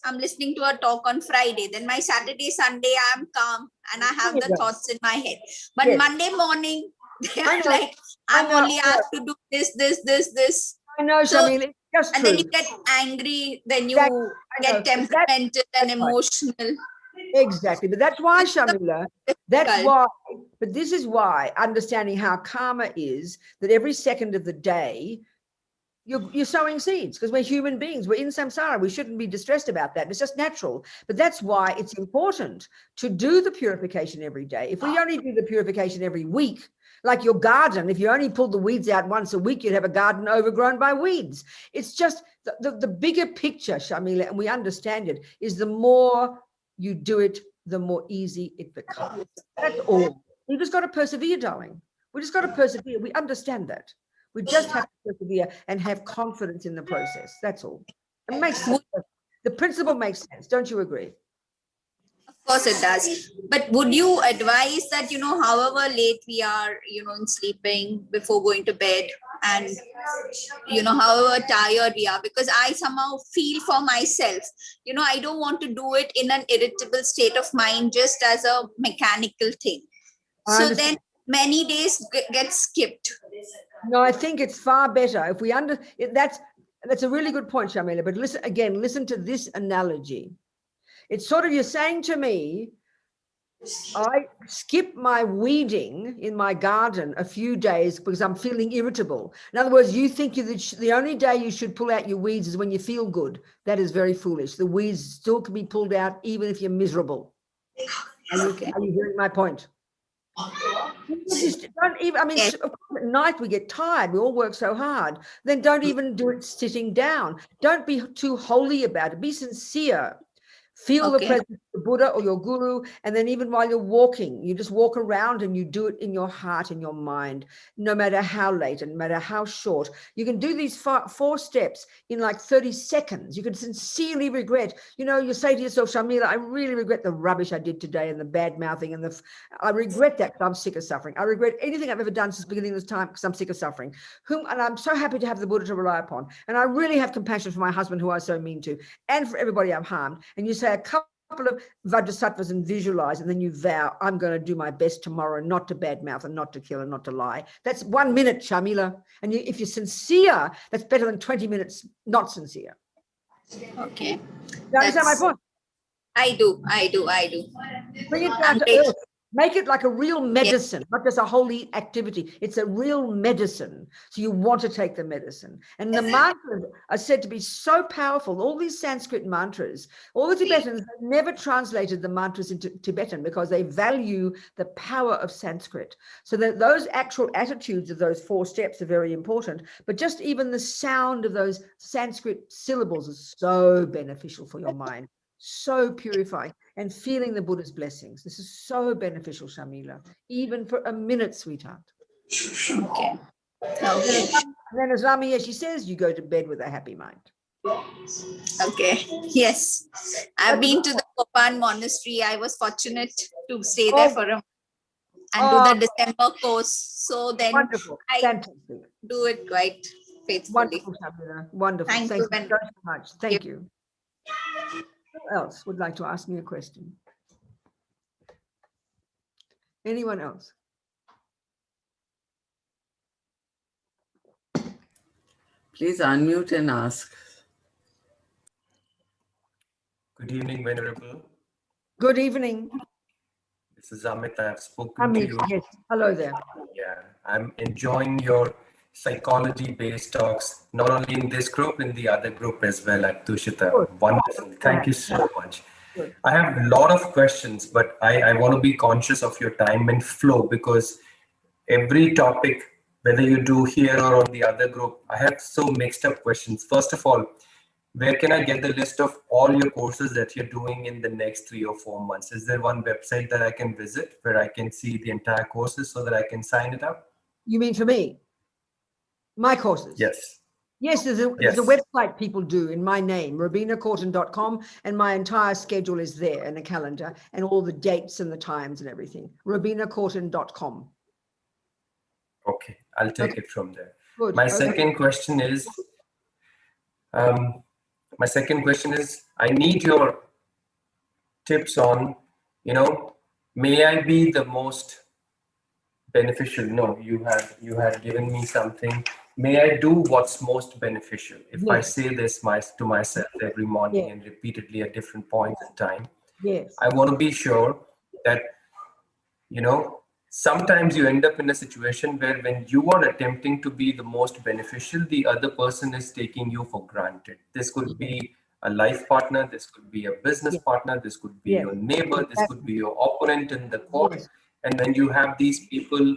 I'm listening to a talk on Friday, then my Saturday, Sunday, I'm calm and I have the thoughts in my head. But yes, Monday morning, they're like, I'm only asked to do this. I know, Shamil, it's just and true. Then you get angry, then you get temperamental and emotional. Exactly. But that's why, Shamila, but this is why understanding how karma is, that every second of the day, you're sowing seeds, because we're human beings. We're in samsara. We shouldn't be distressed about that. It's just natural. But that's why it's important to do the purification every day. If we only do the purification every week, like your garden, if you only pulled the weeds out once a week, you'd have a garden overgrown by weeds. It's just the bigger picture, Shamila, and we understand it, is the more you do it, the more easy it becomes. That's all. You just got to persevere, darling. We just got to persevere. We understand that. We just have to persevere and have confidence in the process. That's all. It makes sense. The principle makes sense. Don't you agree? Of course it does. But would you advise that, however late we are, in sleeping before going to bed, and, however tired we are, because I somehow feel for myself, I don't want to do it in an irritable state of mind, just as a mechanical thing. So then many days get skipped. No, I think it's far better if we that's a really good point, Shamila. But listen to this analogy. It's sort of, you're saying to me, I skip my weeding in my garden a few days because I'm feeling irritable. In other words, you think the only day you should pull out your weeds is when you feel good. That is very foolish. The weeds still can be pulled out even if you're miserable. Are you hearing my point? Don't even, at night we get tired. We all work so hard. Then don't even do it sitting down. Don't be too holy about it. Be sincere. Feel the Okay. presence of the Buddha or your guru. And then even while you're walking, you just walk around and you do it in your heart, in your mind, no matter how late and no matter how short. You can do these four steps in like 30 seconds. You can sincerely regret, you say to yourself, Shamila, I really regret the rubbish I did today and the bad mouthing and I regret that because I'm sick of suffering. I regret anything I've ever done since the beginning of this time because I'm sick of suffering. And I'm so happy to have the Buddha to rely upon. And I really have compassion for my husband who I was so mean to and for everybody I've harmed. And you say a couple of vajrasattvas and visualize, and then you vow, I'm going to do my best tomorrow not to badmouth and not to kill and not to lie. That's 1 minute, Shamila. And if you're sincere, that's better than 20 minutes not sincere. Okay. You understand my point? I do. Bring it down to earth. Make it like a real medicine, not just a holy activity. It's a real medicine. So you want to take the medicine. And the mantras are said to be so powerful. All these Sanskrit mantras, all the Tibetans never translated the mantras into Tibetan because they value the power of Sanskrit. So that those actual attitudes of those 4 steps are very important. But just even the sound of those Sanskrit syllables is so beneficial for your mind. So purifying and feeling the Buddha's blessings. This is so beneficial, Shamila, even for a minute, sweetheart. Okay. And then as Lama Yeshi says, you go to bed with a happy mind. Okay. Yes. I've been to the Kopan monastery. I was fortunate to stay there for a and do the December course. So then Wonderful. I Fantastic. do it quite faithfully. Wonderful, Shamila. Wonderful. Thank Thank you you so much. Thank you. Who else would like to ask me a question? Anyone else? Please unmute and ask. Good evening, Venerable. Good evening. This is Amit. I have spoken to you. Yes. Hello there. Yeah, I'm enjoying your psychology-based talks, not only in this group, in the other group as well at Tushita. Good. Wonderful. Thank you so much. Good. I have a lot of questions, but I want to be conscious of your time and flow because every topic, whether you do here or on the other group, I have so mixed up questions. First of all, where can I get the list of all your courses that you're doing in the next 3 or 4 months? Is there one website that I can visit where I can see the entire courses so that I can sign it up? You mean for me? My courses? Yes. Yes, there's a website people do in my name, robinacorton.com, and my entire schedule is there in a calendar and all the dates and the times and everything. robinacorton.com. Okay, I'll take it from there. Good. My second question is, I need your tips on, may I be the most beneficial? No, you have given me something. May I do what's most beneficial? If I say this to myself every morning and repeatedly at different points in time, I want to be sure that, sometimes you end up in a situation where when you are attempting to be the most beneficial, the other person is taking you for granted. This could be a life partner, this could be a business partner, this could be your neighbor, this could be your opponent in the court. And when you have these people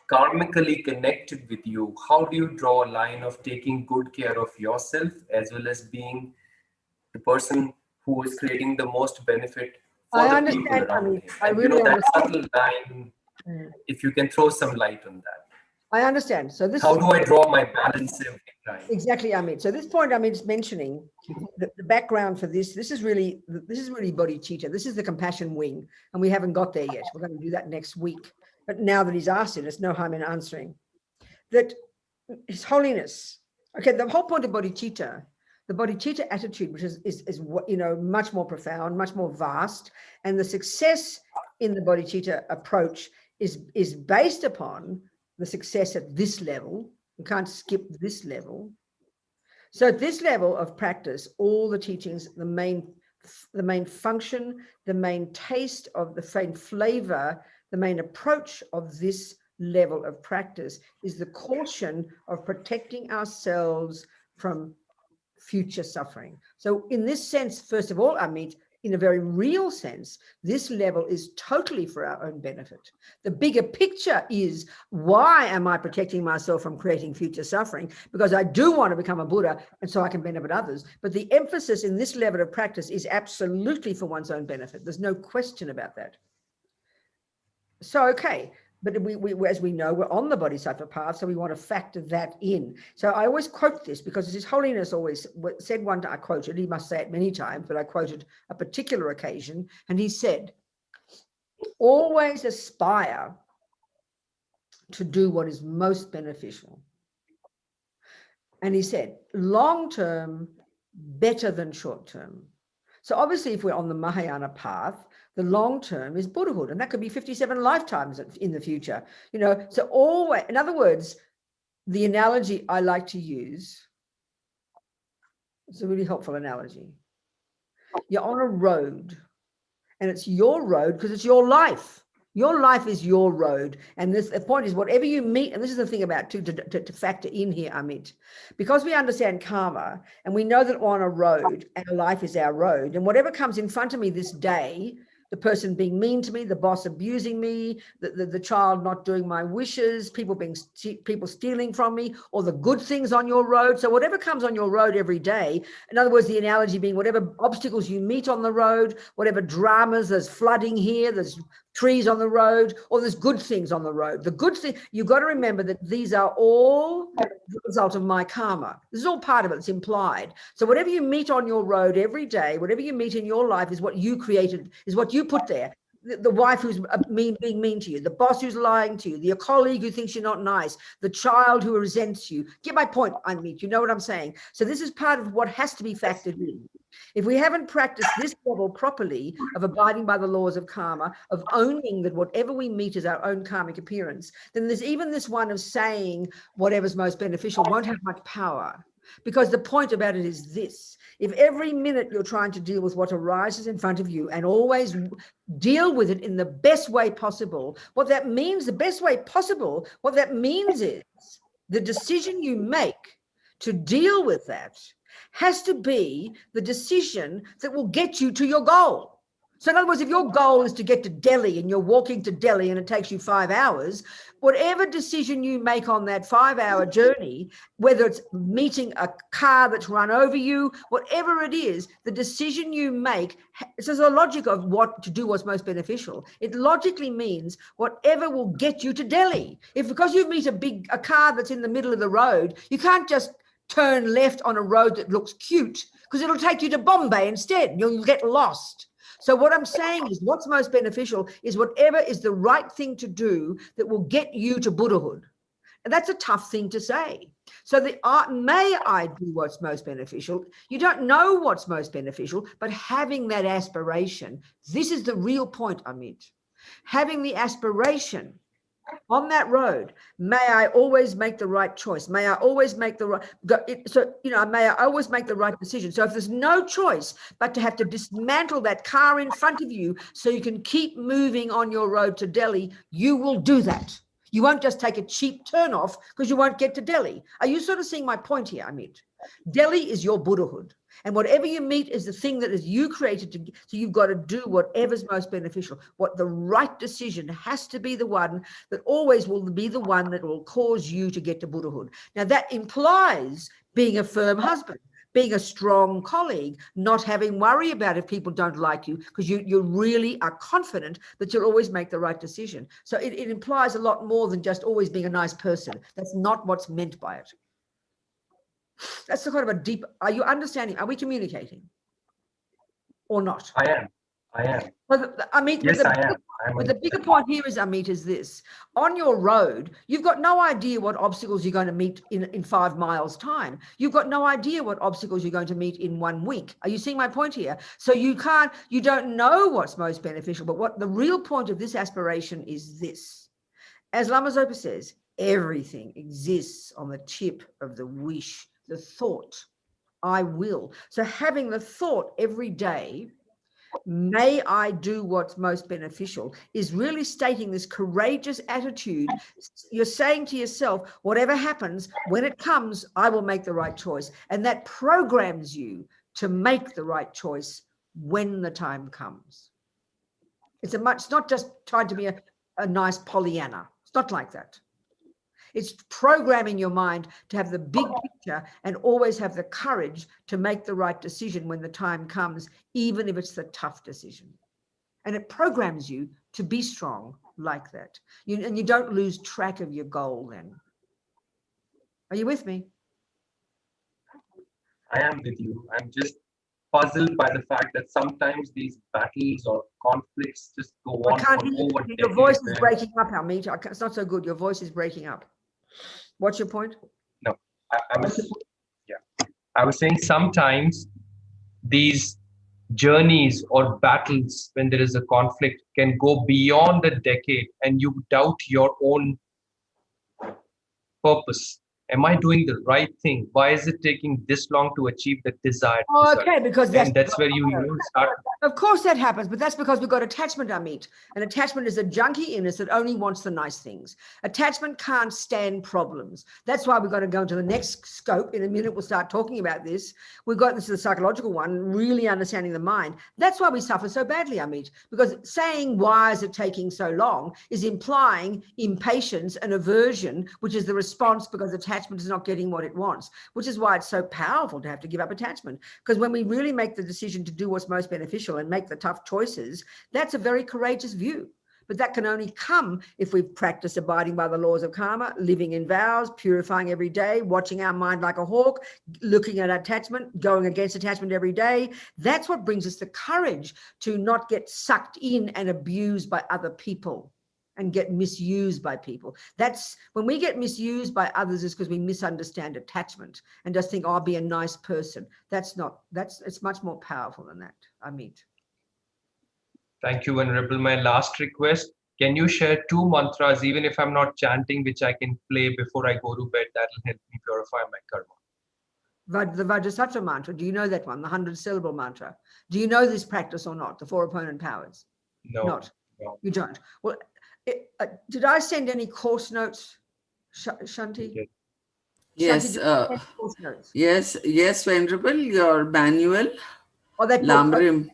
karmically connected with you, how do you draw a line of taking good care of yourself as well as being the person who is creating the most benefit for the people around him? And that subtle line, if you can throw some light on that. I understand. So this how do I draw my balance every time? Exactly, Amit. So this point Amit's mentioning, the background for this is really bodhicitta. This is the compassion wing, and we haven't got there yet. We're going to do that next week. But now that he's asked it, there's no harm in answering. That His Holiness, okay, the whole point of bodhicitta, the bodhicitta attitude, which is much more profound, much more vast, and the success in the bodhicitta approach is based upon the success at this level. You can't skip this level. So at this level of practice, all the teachings, the main function, the main taste of the main flavor, the main approach of this level of practice is the caution of protecting ourselves from future suffering. So in this sense, first of all, Amit, in a very real sense, this level is totally for our own benefit. The bigger picture is, why am I protecting myself from creating future suffering? Because I do want to become a Buddha, and so I can benefit others. But the emphasis in this level of practice is absolutely for one's own benefit. There's no question about that. So, okay. But we, as we know, we're on the Bodhisattva path, so we want to factor that in. So I always quote this because His Holiness always said one time, I quoted, he must say it many times, but I quoted a particular occasion, and he said, always aspire to do what is most beneficial. And he said, long term, better than short term. So obviously, if we're on the Mahayana path, the long term is Buddhahood, and that could be 57 lifetimes in the future. You know, so always, in other words, the analogy I like to use, it's a really helpful analogy. You're on a road, and it's your road because it's your life. Your life is your road. And the point is, whatever you meet, and this is the thing about to factor in here, Amit, because we understand karma and we know that we're on a road and life is our road, and whatever comes in front of me this day, the person being mean to me, the boss abusing me, the child not doing my wishes, people stealing from me, or the good things on your road. So whatever comes on your road every day, in other words, the analogy being whatever obstacles you meet on the road, whatever dramas, there's flooding here, there's trees on the road, or there's good things on the road. The good thing, you've got to remember that these are all the result of my karma. This is all part of it. It's implied. So whatever you meet on your road every day, whatever you meet in your life is what you created, is what you put there. The wife who's being mean to you, the boss who's lying to you, the colleague who thinks you're not nice, the child who resents you. Get my point, Amit. You know what I'm saying? So this is part of what has to be factored in. If we haven't practiced this level properly of abiding by the laws of karma, of owning that whatever we meet is our own karmic appearance, then there's even this one of saying whatever's most beneficial won't have much power. Because the point about it is this: if every minute you're trying to deal with what arises in front of you and always deal with it in the best way possible, what that means, the best way possible, what that means is the decision you make to deal with that has to be the decision that will get you to your goal. So in other words, if your goal is to get to Delhi and you're walking to Delhi and it takes you 5 hours, whatever decision you make on that 5-hour journey, whether it's meeting a car that's run over you, whatever it is, the decision you make, this is a logic of what to do, what's most beneficial. It logically means whatever will get you to Delhi. If because you meet a car that's in the middle of the road, you can't just turn left on a road that looks cute, because it'll take you to Bombay instead. You'll get lost. So what I'm saying is what's most beneficial is whatever is the right thing to do that will get you to Buddhahood. And that's a tough thing to say. So the art, may I do what's most beneficial? You don't know what's most beneficial, but having that aspiration, this is the real point, Amit. Having the aspiration on that road, may I always make the right choice. May I always make the right, may I always make the right decision. So if there's no choice but to have to dismantle that car in front of you so you can keep moving on your road to Delhi, you will do that. You won't just take a cheap turn off because you won't get to Delhi. Are you sort of seeing my point here, Amit? Delhi is your Buddhahood. And whatever you meet is the thing that is you created to, so you've got to do whatever's most beneficial. What the right decision has to be the one that always will be the one that will cause you to get to Buddhahood. Now that implies being a firm husband, being a strong colleague, not having worry about if people don't like you, because you really are confident that you'll always make the right decision. So it implies a lot more than just always being a nice person. That's not what's meant by it. That's the kind of a deep, are you understanding? Are we communicating or not? I am. Well, Amit, yes, I am. But the bigger point here is, Amit, is this. On your road, you've got no idea what obstacles you're going to meet in 5 miles time. You've got no idea what obstacles you're going to meet in 1 week. Are you seeing my point here? So you don't know what's most beneficial, but what the real point of this aspiration is this. As Lama Zopa says, everything exists on the tip of the wish, the thought, I will. So having the thought every day, may I do what's most beneficial, is really stating this courageous attitude. You're saying to yourself, whatever happens, when it comes, I will make the right choice. And that programs you to make the right choice when the time comes. It's not just trying to be a nice Pollyanna. It's not like that. It's programming your mind to have the big picture and always have the courage to make the right decision when the time comes, even if it's the tough decision. And it programs you to be strong like that. And you don't lose track of your goal then. Are you with me? I am with you. I'm just puzzled by the fact that sometimes these battles or conflicts just go on for over decades. Your voice is breaking up, Amit. It's not so good. Your voice is breaking up. What's your point? No, I was saying sometimes these journeys or battles, when there is a conflict, can go beyond a decade and you doubt your own purpose. Am I doing the right thing? Why is it taking this long to achieve the desired result? Okay, because that's where you start. Of course that happens, but that's because we've got attachment, Amit. And attachment is a junkie in us that only wants the nice things. Attachment can't stand problems. That's why we've got to go into the next scope. In a minute, we'll start talking about this. We've got, this is the psychological one, really understanding the mind. That's why we suffer so badly, Amit, because saying, why is it taking so long, is implying impatience and aversion, which is the response because attachment is not getting what it wants, which is why it's so powerful to have to give up attachment. Because when we really make the decision to do what's most beneficial and make the tough choices, that's a very courageous view. But that can only come if we practice abiding by the laws of karma, living in vows, purifying every day, watching our mind like a hawk, looking at attachment, going against attachment every day. That's what brings us the courage to not get sucked in and abused by other people and get misused by people. That's when we get misused by others, is because we misunderstand attachment and just think, oh, I'll be a nice person. It's much more powerful than that, Amit. Thank you, Venerable. My last request, can you share 2 mantras, even if I'm not chanting, which I can play before I go to bed? That'll help me purify my karma. The Vajrasattva mantra, do you know that one, the 100-syllable mantra? Do you know this practice or not, the 4 opponent powers? No. You don't. Well, did I send any course notes, Shanti? Yes, Shanti, course notes? yes, Venerable, your manual, that lamrim.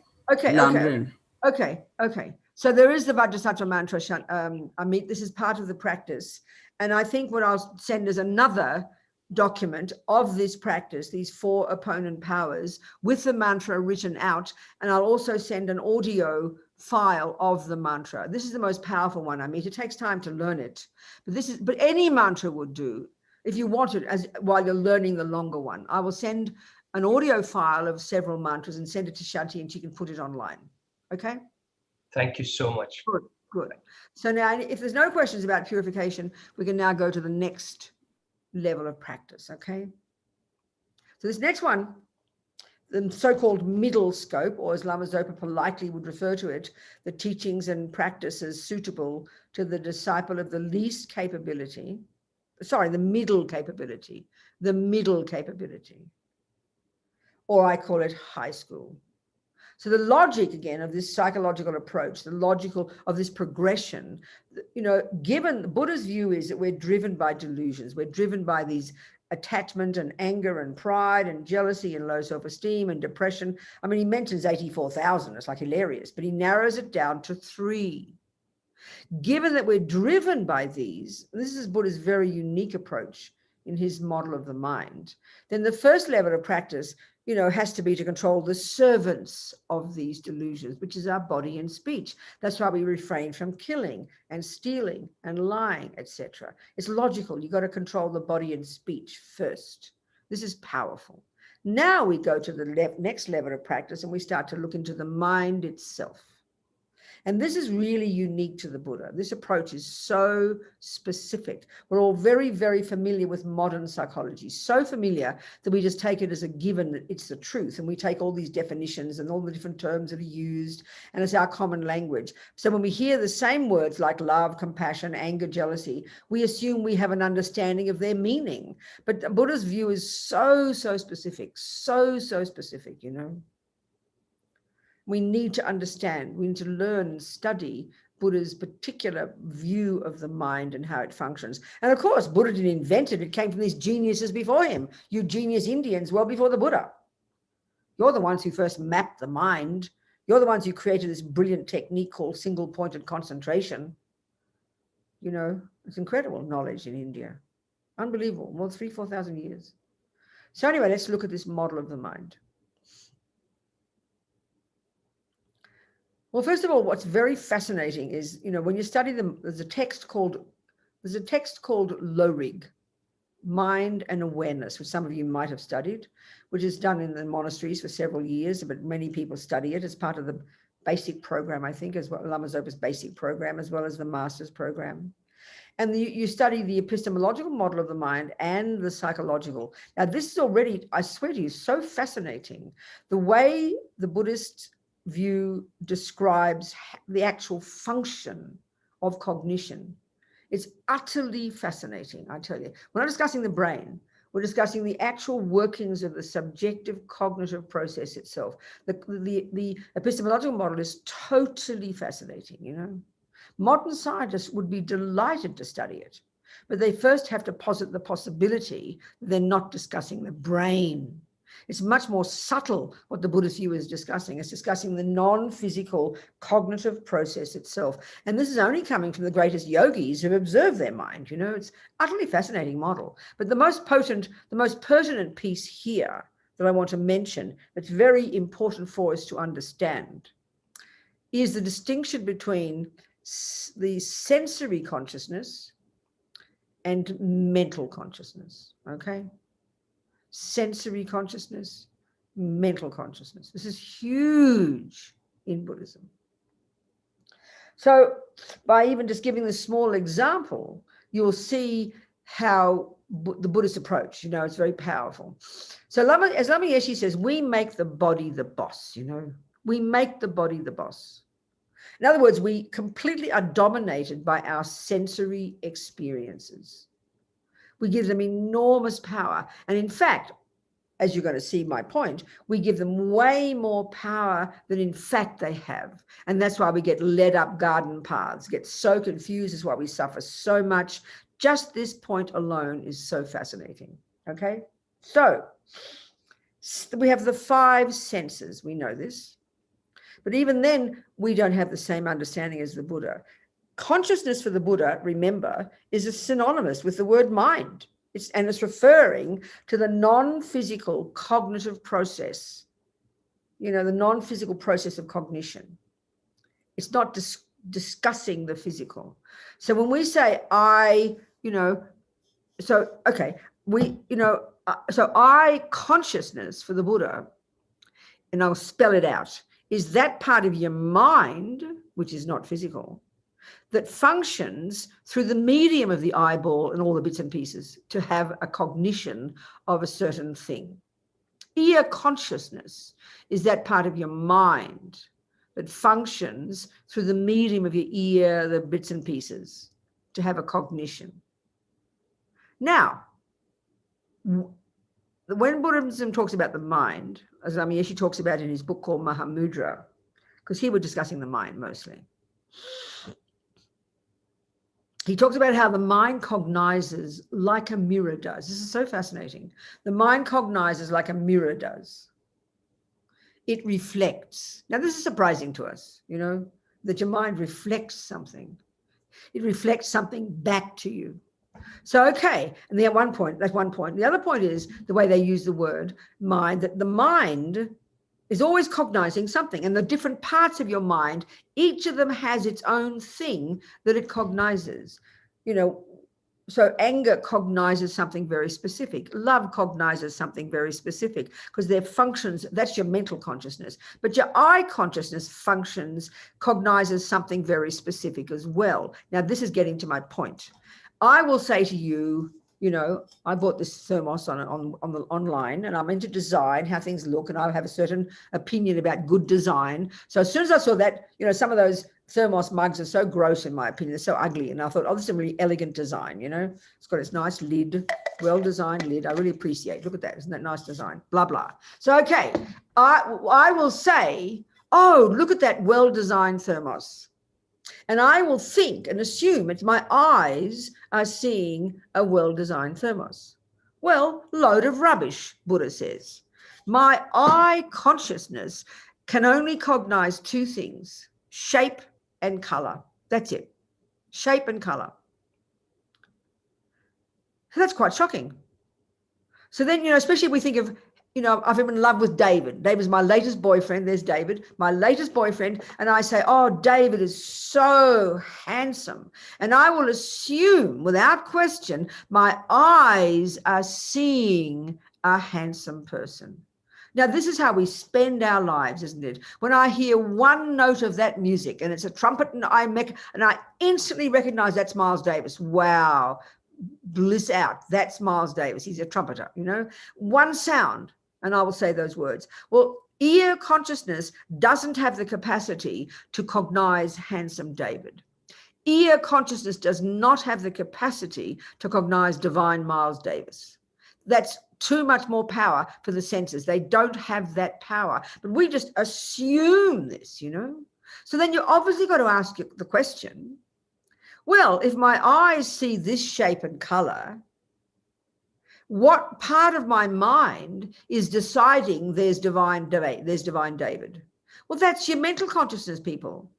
Okay. So there is the Vajrasattva mantra, Amit. This is part of the practice. And I think what I'll send is another document of this practice, these 4 opponent powers, with the mantra written out. And I'll also send an audio file of the mantra. This is the most powerful one, Amit. It takes time to learn it. But any mantra would do if you want it while you're learning the longer one. I will send an audio file of several mantras and send it to Shanti, and she can put it online. Okay? Thank you so much. Good. So now, if there's no questions about purification, we can now go to the next level of practice, okay? So this next one, the so-called middle scope, or as Lama Zopa politely would refer to it, the teachings and practices suitable to the disciple of the least capability, the middle capability, or I call it high school. So the logic, again, of this psychological approach, the logical of this progression, given Buddha's view is that we're driven by delusions. We're driven by these attachment and anger and pride and jealousy and low self-esteem and depression. I mean, he mentions 84,000. It's like hilarious, but he narrows it down to 3. Given that we're driven by these, this is Buddha's very unique approach in his model of the mind, then the first level of practice, has to be to control the servants of these delusions, which is our body and speech. That's why we refrain from killing and stealing and lying, etc. It's logical. You've got to control the body and speech first. This is powerful. Now we go to the next level of practice and we start to look into the mind itself. And this is really unique to the Buddha. This approach is so specific. We're all very, very familiar with modern psychology, so familiar that we just take it as a given that it's the truth. And we take all these definitions and all the different terms that are used, and it's our common language. So when we hear the same words like love, compassion, anger, jealousy, we assume we have an understanding of their meaning. But Buddha's view is so specific, so specific, We need to understand, we need to learn and study Buddha's particular view of the mind and how it functions. And of course, Buddha didn't invent it. It came from these geniuses before him, you genius Indians, well before the Buddha. You're the ones who first mapped the mind. You're the ones who created this brilliant technique called single-pointed concentration. You know, it's incredible knowledge in India. Unbelievable, more than 3,000-4,000 years. So anyway, let's look at this model of the mind. Well, first of all, what's very fascinating is, you know, when you study them, there's a text called Lorig, Mind and Awareness, which some of you might have studied, which is done in the monasteries for several years, but many people study it as part of the basic program, I think, as well, Lama Zopa's basic program, as well as the master's program. And you study the epistemological model of the mind and the psychological. Now, this is already, I swear to you, so fascinating. The way the Buddhist view describes the actual function of cognition. It's utterly fascinating, I tell you. We're not discussing the brain. We're discussing the actual workings of the subjective cognitive process itself. The epistemological model is totally fascinating, you know. Modern scientists would be delighted to study it, but they first have to posit the possibility that they're not discussing the brain. It's much more subtle what the Buddhist view is discussing. It's discussing the non-physical cognitive process itself. And this is only coming from the greatest yogis who've observed their mind. You know, it's utterly fascinating model. But the most pertinent piece here that I want to mention that's very important for us to understand is the distinction between the sensory consciousness and mental consciousness, okay? Sensory consciousness, mental consciousness. This is huge in Buddhism. So by even just giving this small example, you'll see how the Buddhist approach, you know, it's very powerful. So as Lama Yeshe says, we make the body the boss, you know, we make the body the boss. In other words, we completely are dominated by our sensory experiences. We give them enormous power. And in fact, as you're going to see my point, we give them way more power than in fact they have. And that's why we get led up garden paths, get so confused, is why we suffer so much. Just this point alone is so fascinating. Okay, so we have the 5 senses. We know this. But even then, we don't have the same understanding as the Buddha. Consciousness for the Buddha, remember, is synonymous with the word mind. It's referring to the non-physical cognitive process, you know, the non-physical process of cognition. It's not discussing the physical. So when we say I, you know, so, okay, so I consciousness for the Buddha, and I'll spell it out, is that part of your mind, which is not physical, that functions through the medium of the eyeball and all the bits and pieces to have a cognition of a certain thing. Ear consciousness is that part of your mind that functions through the medium of your ear, the bits and pieces, to have a cognition. Now, when Buddhism talks about the mind, as Lama Yeshe talks about in his book called Mahamudra, because here we're discussing the mind mostly, he talks about how the mind cognizes like a mirror does. This is so fascinating. The mind cognizes like a mirror does. It reflects. Now, this is surprising to us, you know, that your mind reflects something. It reflects something back to you. So, okay, and that's one point. The other point is the way they use the word mind, that the mind is always cognizing something, and the different parts of your mind, each of them has its own thing that it cognizes. You know, so anger cognizes something very specific. Love cognizes something very specific, because their functions, that's your mental consciousness. But your eye consciousness cognizes something very specific as well. Now, this is getting to my point. I will say to you, you know, I bought this thermos online, and I'm into design, how things look, and I have a certain opinion about good design. So as soon as I saw that, you know, some of those thermos mugs are so gross in my opinion, they're so ugly, and I thought, oh, this is a really elegant design, you know. It's got its nice lid, well-designed lid. I really appreciate. Look at that. Isn't that nice design? Blah, blah. So, okay, I will say, oh, look at that well-designed thermos. And I will think and assume it's my eyes are seeing a well-designed thermos. Well, load of rubbish, Buddha says. My I consciousness can only cognize two things: shape and color. That's it. Shape and color. So that's quite shocking. So then, especially if we think of, I've been in love with David. David's my latest boyfriend. There's David, my latest boyfriend. And I say, oh, David is so handsome. And I will assume, without question, my eyes are seeing a handsome person. Now, this is how we spend our lives, isn't it? When I hear one note of that music and it's a trumpet and I instantly recognize that's Miles Davis. Wow. Bliss out. That's Miles Davis. He's a trumpeter, one sound. And I will say those words. Well, ear consciousness doesn't have the capacity to cognize handsome David. Ear consciousness does not have the capacity to cognize divine Miles Davis. That's too much more power for the senses. They don't have that power. But we just assume this, So then you obviously got to ask the question, well, if my eyes see this shape and color, what part of my mind is deciding there's divine David? Well, that's your mental consciousness, people.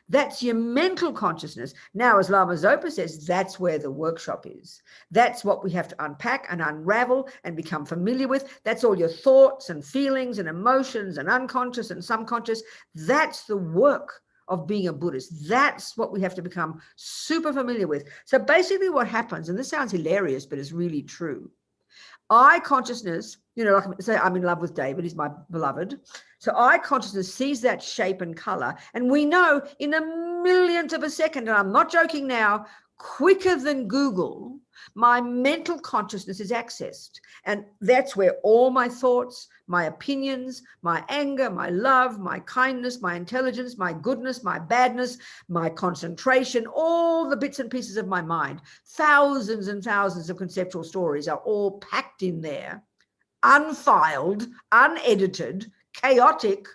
That's your mental consciousness. Now, as Lama Zopa says, that's where the workshop is. That's what we have to unpack and unravel and become familiar with. That's all your thoughts and feelings and emotions and unconscious and subconscious. That's the work of being a Buddhist. That's what we have to become super familiar with. So basically what happens, and this sounds hilarious, but it's really true. I consciousness, like say I'm in love with David, he's my beloved. So I consciousness sees that shape and color. And we know in a millionth of a second, and I'm not joking now, quicker than Google, my mental consciousness is accessed. And that's where all my thoughts, my opinions, my anger, my love, my kindness, my intelligence, my goodness, my badness, my concentration, all the bits and pieces of my mind, thousands and thousands of conceptual stories are all packed in there, unfiled, unedited, chaotic.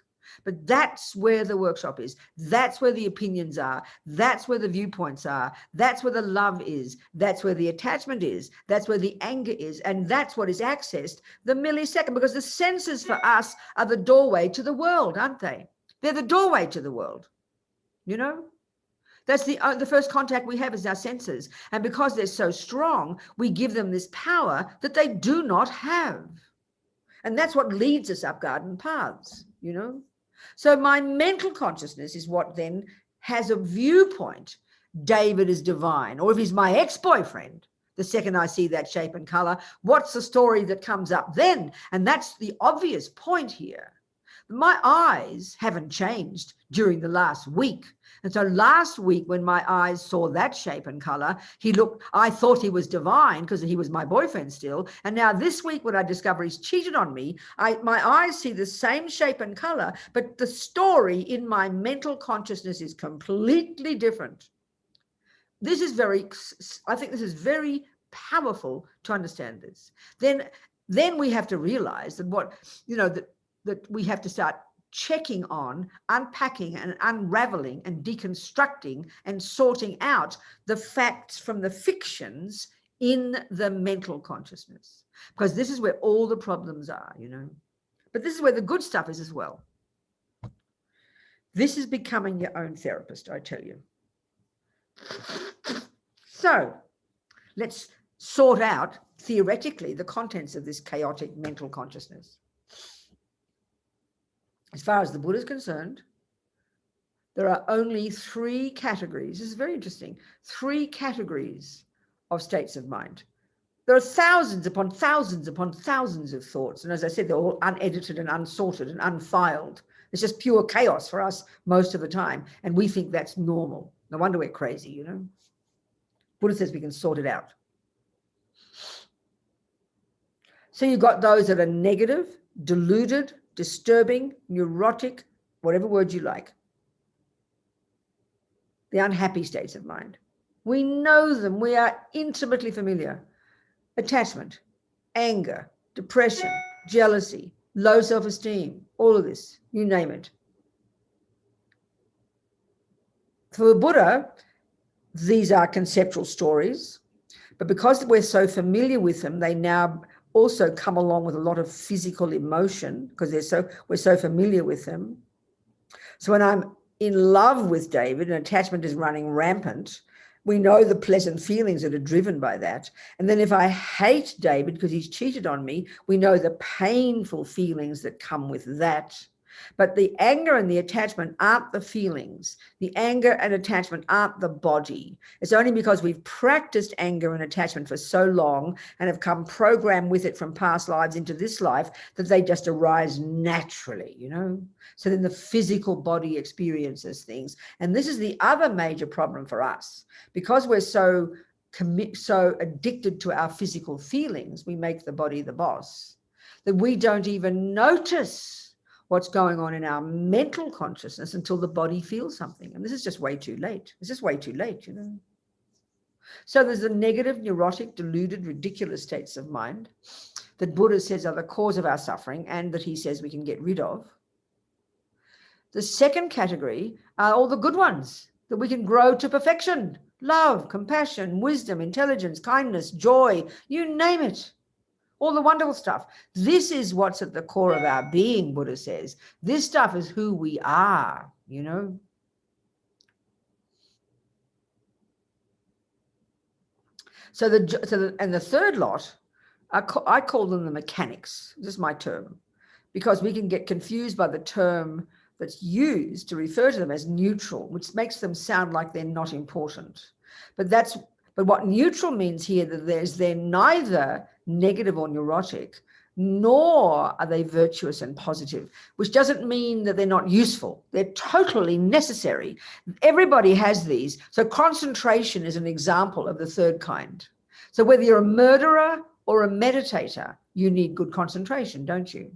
But that's where the workshop is. That's where the opinions are. That's where the viewpoints are. That's where the love is. That's where the attachment is. That's where the anger is. And that's what is accessed the millisecond, because the senses for us are the doorway to the world, aren't they? They're the doorway to the world, That's the first contact we have is our senses. And because they're so strong, we give them this power that they do not have. And that's what leads us up garden paths, So my mental consciousness is what then has a viewpoint. David is divine. Or if he's my ex-boyfriend, the second I see that shape and color, what's the story that comes up then? And that's the obvious point here. My eyes haven't changed during the last week. And so last week when my eyes saw that shape and color, I thought he was divine because he was my boyfriend still. And now this week when I discover he's cheated on me, my eyes see the same shape and color, but the story in my mental consciousness is completely different. I think this is very powerful to understand this. Then we have to realize that that we have to start checking on, unpacking and unraveling and deconstructing and sorting out the facts from the fictions in the mental consciousness, because this is where all the problems are, But this is where the good stuff is as well. This is becoming your own therapist, I tell you. So let's sort out theoretically the contents of this chaotic mental consciousness. As far as the Buddha is concerned, there are only 3 categories. This is very interesting. 3 categories of states of mind. There are thousands upon thousands upon thousands of thoughts. And as I said, they're all unedited and unsorted and unfiled. It's just pure chaos for us most of the time. And we think that's normal. No wonder we're crazy, Buddha says we can sort it out. So you've got those that are negative, deluded, disturbing, neurotic, whatever word you like. The unhappy states of mind. We know them. We are intimately familiar. Attachment, anger, depression, jealousy, low self-esteem, all of this, you name it. For the Buddha, these are conceptual stories, but because we're so familiar with them, they now also come along with a lot of physical emotion because we're so familiar with them. So when I'm in love with David and attachment is running rampant, we know the pleasant feelings that are driven by that. And then if I hate David because he's cheated on me, we know the painful feelings that come with that. But the anger and the attachment aren't the feelings. The anger and attachment aren't the body. It's only because we've practiced anger and attachment for so long and have come programmed with it from past lives into this life that they just arise naturally, you know? So then the physical body experiences things. And this is the other major problem for us. Because we're so addicted to our physical feelings, we make the body the boss, that we don't even notice what's going on in our mental consciousness until the body feels something. And this is just way too late. It's just way too late, you know. So there's the negative, neurotic, deluded, ridiculous states of mind that Buddha says are the cause of our suffering and that he says we can get rid of. The second category are all the good ones that we can grow to perfection: love, compassion, wisdom, intelligence, kindness, joy, you name it. All the wonderful stuff. This is what's at the core of our being, Buddha says. This stuff is who we are, you know. And the third lot, I call them the mechanics. This is my term, because we can get confused by the term that's used to refer to them as neutral, which makes them sound like they're not important. But what neutral means here, that they're neither negative or neurotic, nor are they virtuous and positive, which doesn't mean that they're not useful. They're totally necessary. Everybody has these. So concentration is an example of the third kind. So whether you're a murderer or a meditator, you need good concentration, don't you?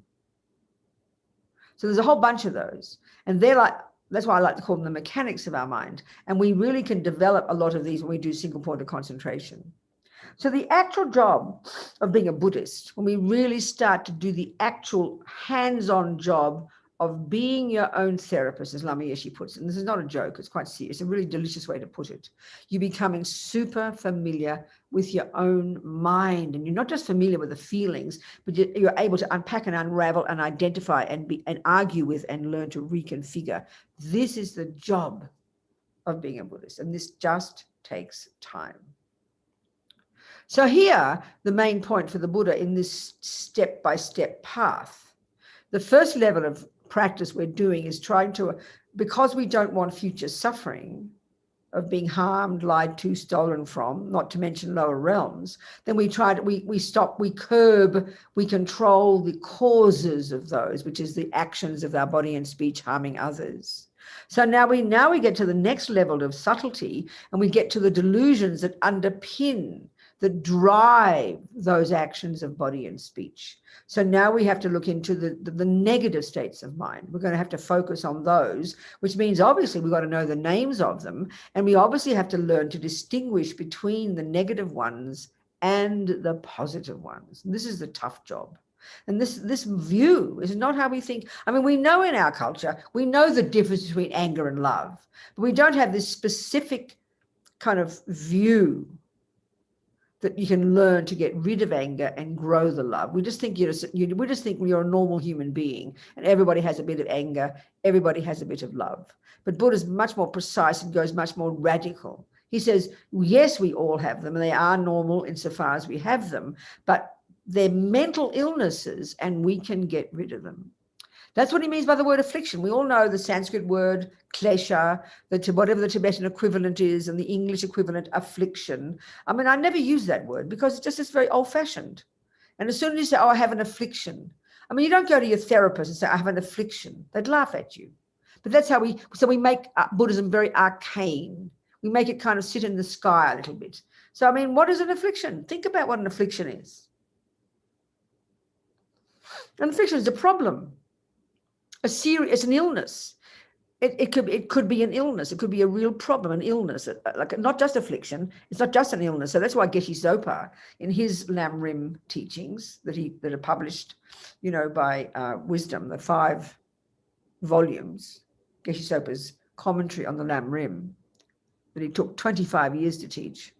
So there's a whole bunch of those. And that's why I like to call them the mechanics of our mind. And we really can develop a lot of these when we do single point of concentration. So the actual job of being a Buddhist, when we really start to do the actual hands-on job of being your own therapist, as Lama Yeshe puts it, and this is not a joke, it's quite serious, it's a really delicious way to put it. You're becoming super familiar with your own mind, and you're not just familiar with the feelings, but you're able to unpack and unravel and identify and argue with and learn to reconfigure. This is the job of being a Buddhist, and this just takes time. So here, the main point for the Buddha in this step-by-step path, the first level of practice we're doing is trying to, because we don't want future suffering of being harmed, lied to, stolen from, not to mention lower realms, then we curb, we control the causes of those, which is the actions of our body and speech harming others. So now we get to the next level of subtlety, and we get to the delusions that underpin, that drive those actions of body and speech. So now we have to look into the negative states of mind. We're going to have to focus on those, which means obviously we've got to know the names of them. And we obviously have to learn to distinguish between the negative ones and the positive ones. And this is the tough job. And this view is not how we think. I mean, we know in our culture, we know the difference between anger and love, but we don't have this specific kind of view that you can learn to get rid of anger and grow the love. We just think you're a normal human being, and everybody has a bit of anger, everybody has a bit of love. But Buddha's much more precise and goes much more radical. He says, yes, we all have them, and they are normal insofar as we have them, but they're mental illnesses, and we can get rid of them. That's what he means by the word affliction. We all know the Sanskrit word klesha, whatever the Tibetan equivalent is, and the English equivalent affliction. I mean, I never use that word because it's very old-fashioned. And as soon as you say, oh, I have an affliction, I mean, you don't go to your therapist and say, I have an affliction. They'd laugh at you. But that's how we make Buddhism very arcane. We make it kind of sit in the sky a little bit. So, I mean, what is an affliction? Think about what an affliction is. An affliction is a problem. It's an illness. It could be an illness. It could be a real problem, an illness, like not just affliction. It's not just an illness. So that's why Geshe Sopa, in his lamrim teachings that are published, by Wisdom, the 5 volumes, Geshe Sopa's commentary on the lamrim, that he took 25 years to teach.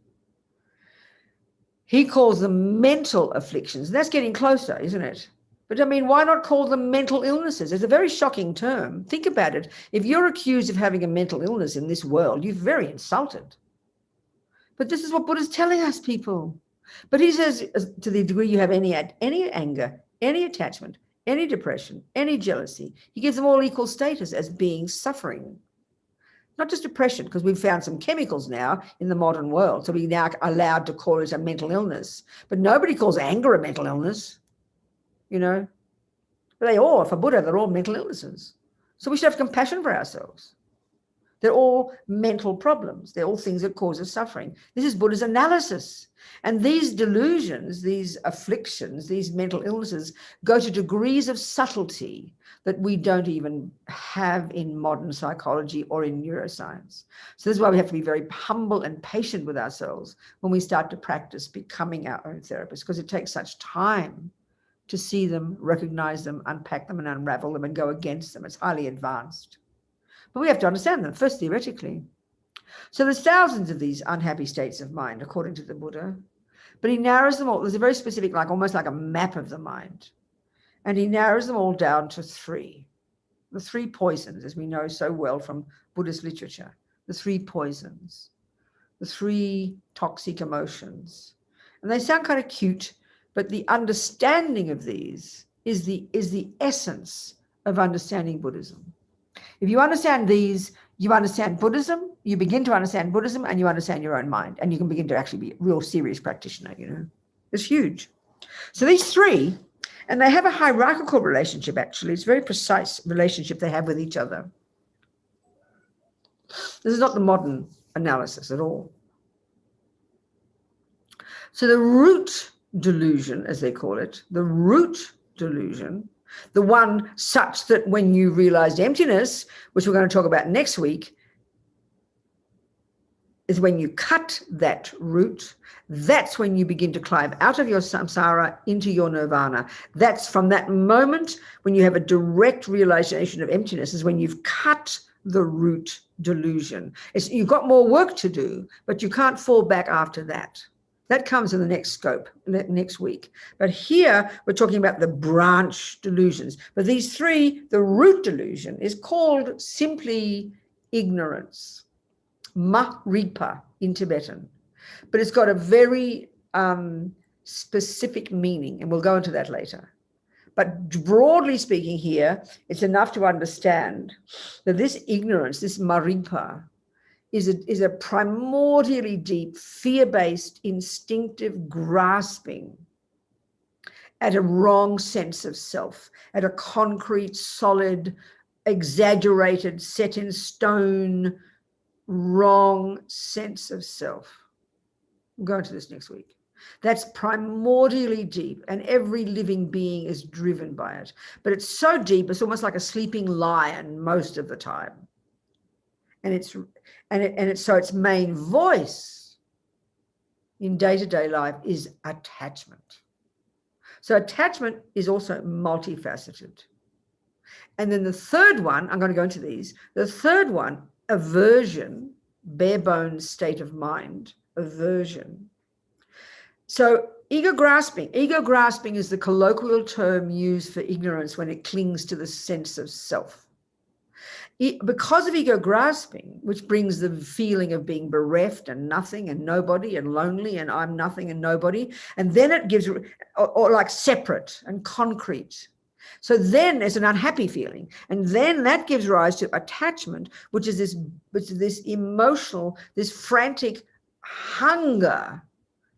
He calls them mental afflictions. That's getting closer, isn't it? But I mean, why not call them mental illnesses? It's a very shocking term. Think about it. If you're accused of having a mental illness in this world, you're very insulted. But this is what Buddha's telling us, people. But he says, to the degree you have any anger, any attachment, any depression, any jealousy, he gives them all equal status as being suffering. Not just depression, because we've found some chemicals now in the modern world. So we now are allowed to call it a mental illness. But nobody calls anger a mental illness, you know. But they all, for Buddha, they're all mental illnesses. So we should have compassion for ourselves. They're all mental problems. They're all things that cause us suffering. This is Buddha's analysis. And these delusions, these afflictions, these mental illnesses go to degrees of subtlety that we don't even have in modern psychology or in neuroscience. So this is why we have to be very humble and patient with ourselves when we start to practice becoming our own therapists, because it takes such time to see them, recognize them, unpack them and unravel them and go against them. It's highly advanced. But we have to understand them, first theoretically. So there's thousands of these unhappy states of mind, according to the Buddha, but he narrows them all. There's a very specific, like almost like a map of the mind. And he narrows them all down to three. The three poisons, as we know so well from Buddhist literature. The three poisons. The three toxic emotions. And they sound kind of cute, but the understanding of these is the essence of understanding Buddhism. If you understand these, you understand Buddhism, you begin to understand Buddhism, and you understand your own mind, and you can begin to actually be a real serious practitioner, you know. It's huge. So these three, and they have a hierarchical relationship, actually. It's a very precise relationship they have with each other. This is not the modern analysis at all. So the root delusion, as they call it, the root delusion, the one such that when you realized emptiness, which we're going to talk about next week, is when you cut that root, that's when you begin to climb out of your samsara into your nirvana. That's from that moment when you have a direct realization of emptiness, is when you've cut the root delusion. You've got more work to do, but you can't fall back after that. That comes in the next scope, next week. But here we're talking about the branch delusions. But these three, the root delusion is called simply ignorance, ma-ripa in Tibetan. But it's got a very specific meaning, and we'll go into that later. But broadly speaking here, it's enough to understand that this ignorance, this ma-ripa, is a primordially deep, fear-based, instinctive grasping at a wrong sense of self, at a concrete, solid, exaggerated, set in stone, wrong sense of self. We'll go into this next week. That's primordially deep, and every living being is driven by it. But it's so deep, it's almost like a sleeping lion most of the time. And so its main voice in day-to-day life is attachment. So attachment is also multifaceted. And then the third one, I'm going to go into these, the third one, aversion, bare bones state of mind, aversion. So ego grasping is the colloquial term used for ignorance when it clings to the sense of self. Because of ego grasping, which brings the feeling of being bereft and nothing and nobody and lonely and I'm nothing and nobody, and then it gives, or like separate and concrete. So then there's an unhappy feeling, and then that gives rise to attachment, which is this emotional, this frantic hunger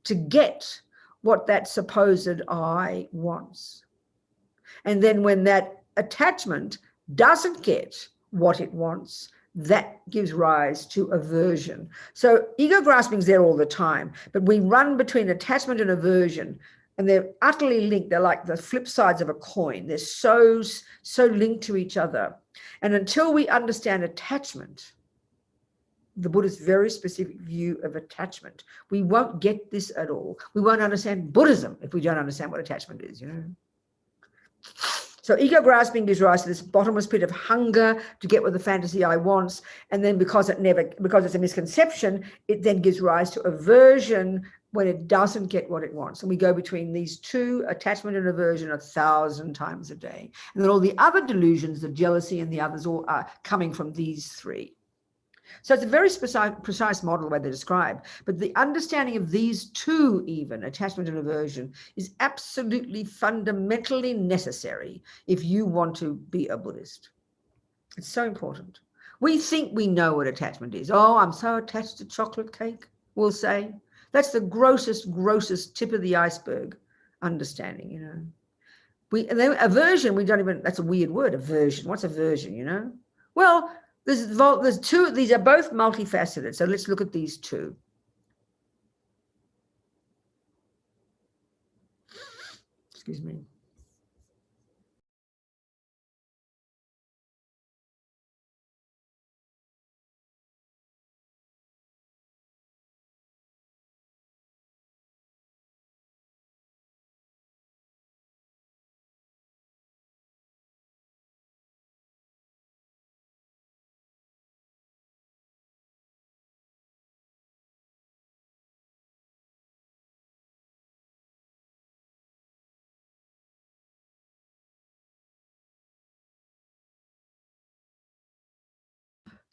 to get what that supposed I wants. And then when that attachment doesn't get what it wants, that gives rise to aversion. So ego grasping is there all the time, but we run between attachment and aversion, and they're utterly linked. They're like the flip sides of a coin. They're so linked to each other. And until we understand attachment, the Buddha's very specific view of attachment, we won't get this at all. We won't understand Buddhism if we don't understand what attachment is, you know. So ego grasping gives rise to this bottomless pit of hunger to get what the fantasy I wants. And then because it's a misconception, it then gives rise to aversion, when it doesn't get what it wants. And we go between these two, attachment and aversion, 1,000 times a day. And then all the other delusions, the jealousy and the others, all are coming from these three. So it's a very precise model where they describe, but the understanding of these two, even attachment and aversion, is absolutely fundamentally necessary if you want to be a Buddhist. It's so important. We think we know what attachment is. Oh, I'm so attached to chocolate cake, we'll say. That's the grossest tip of the iceberg understanding, you know. And then aversion, we don't even, that's a weird word, aversion. What's aversion, you know? Well, there's two, these are both multifaceted. So let's look at these two. Excuse me.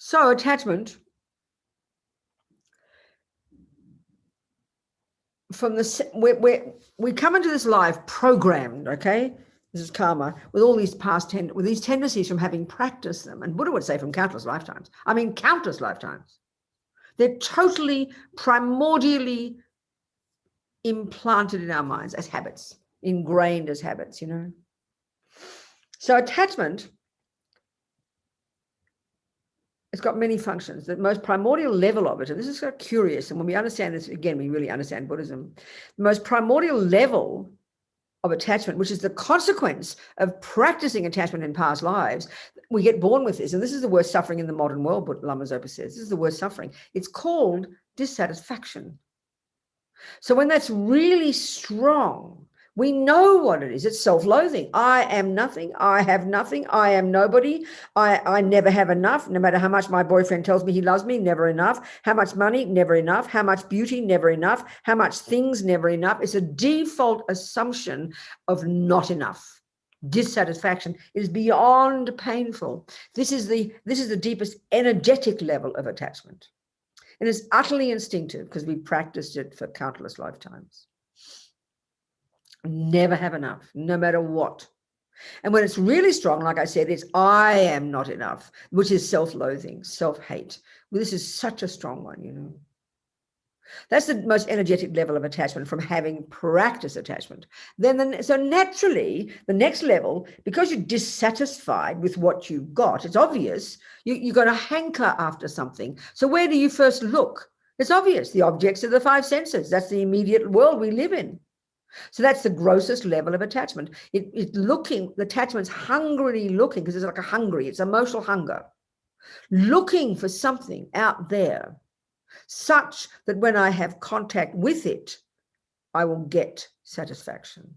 So attachment, from the we come into this life programmed, okay? This is karma, with all these with these tendencies from having practiced them. And Buddha would say from countless lifetimes. I mean, countless lifetimes. They're totally primordially implanted in our minds as habits, ingrained as habits, you know. So attachment, it's got many functions. The most primordial level of it, and this is so curious, and when we understand this, again, we really understand Buddhism. The most primordial level of attachment, which is the consequence of practicing attachment in past lives, we get born with this. And this is the worst suffering in the modern world, but Lama Zopa says. This is the worst suffering. It's called dissatisfaction. So when that's really strong, we know what it is. It's self-loathing. I am nothing. I have nothing. I am nobody. I never have enough. No matter how much my boyfriend tells me he loves me, never enough. How much money, never enough. How much beauty, never enough. How much things, never enough. It's a default assumption of not enough. Dissatisfaction is beyond painful. This is the deepest energetic level of attachment. And it's utterly instinctive because we practiced it for countless lifetimes. Never have enough, no matter what. And when it's really strong, like I said, it's I am not enough, which is self-loathing, self-hate. Well, this is such a strong one, you know. That's the most energetic level of attachment from having practiced attachment. So naturally, the next level, because you're dissatisfied with what you've got, it's obvious, you're going to hanker after something. So where do you first look? It's obvious, the objects of the five senses. That's the immediate world we live in. So that's the grossest level of attachment. It's looking, the attachment's hungrily looking, because it's like a hungry, it's emotional hunger, looking for something out there, such that when I have contact with it, I will get satisfaction.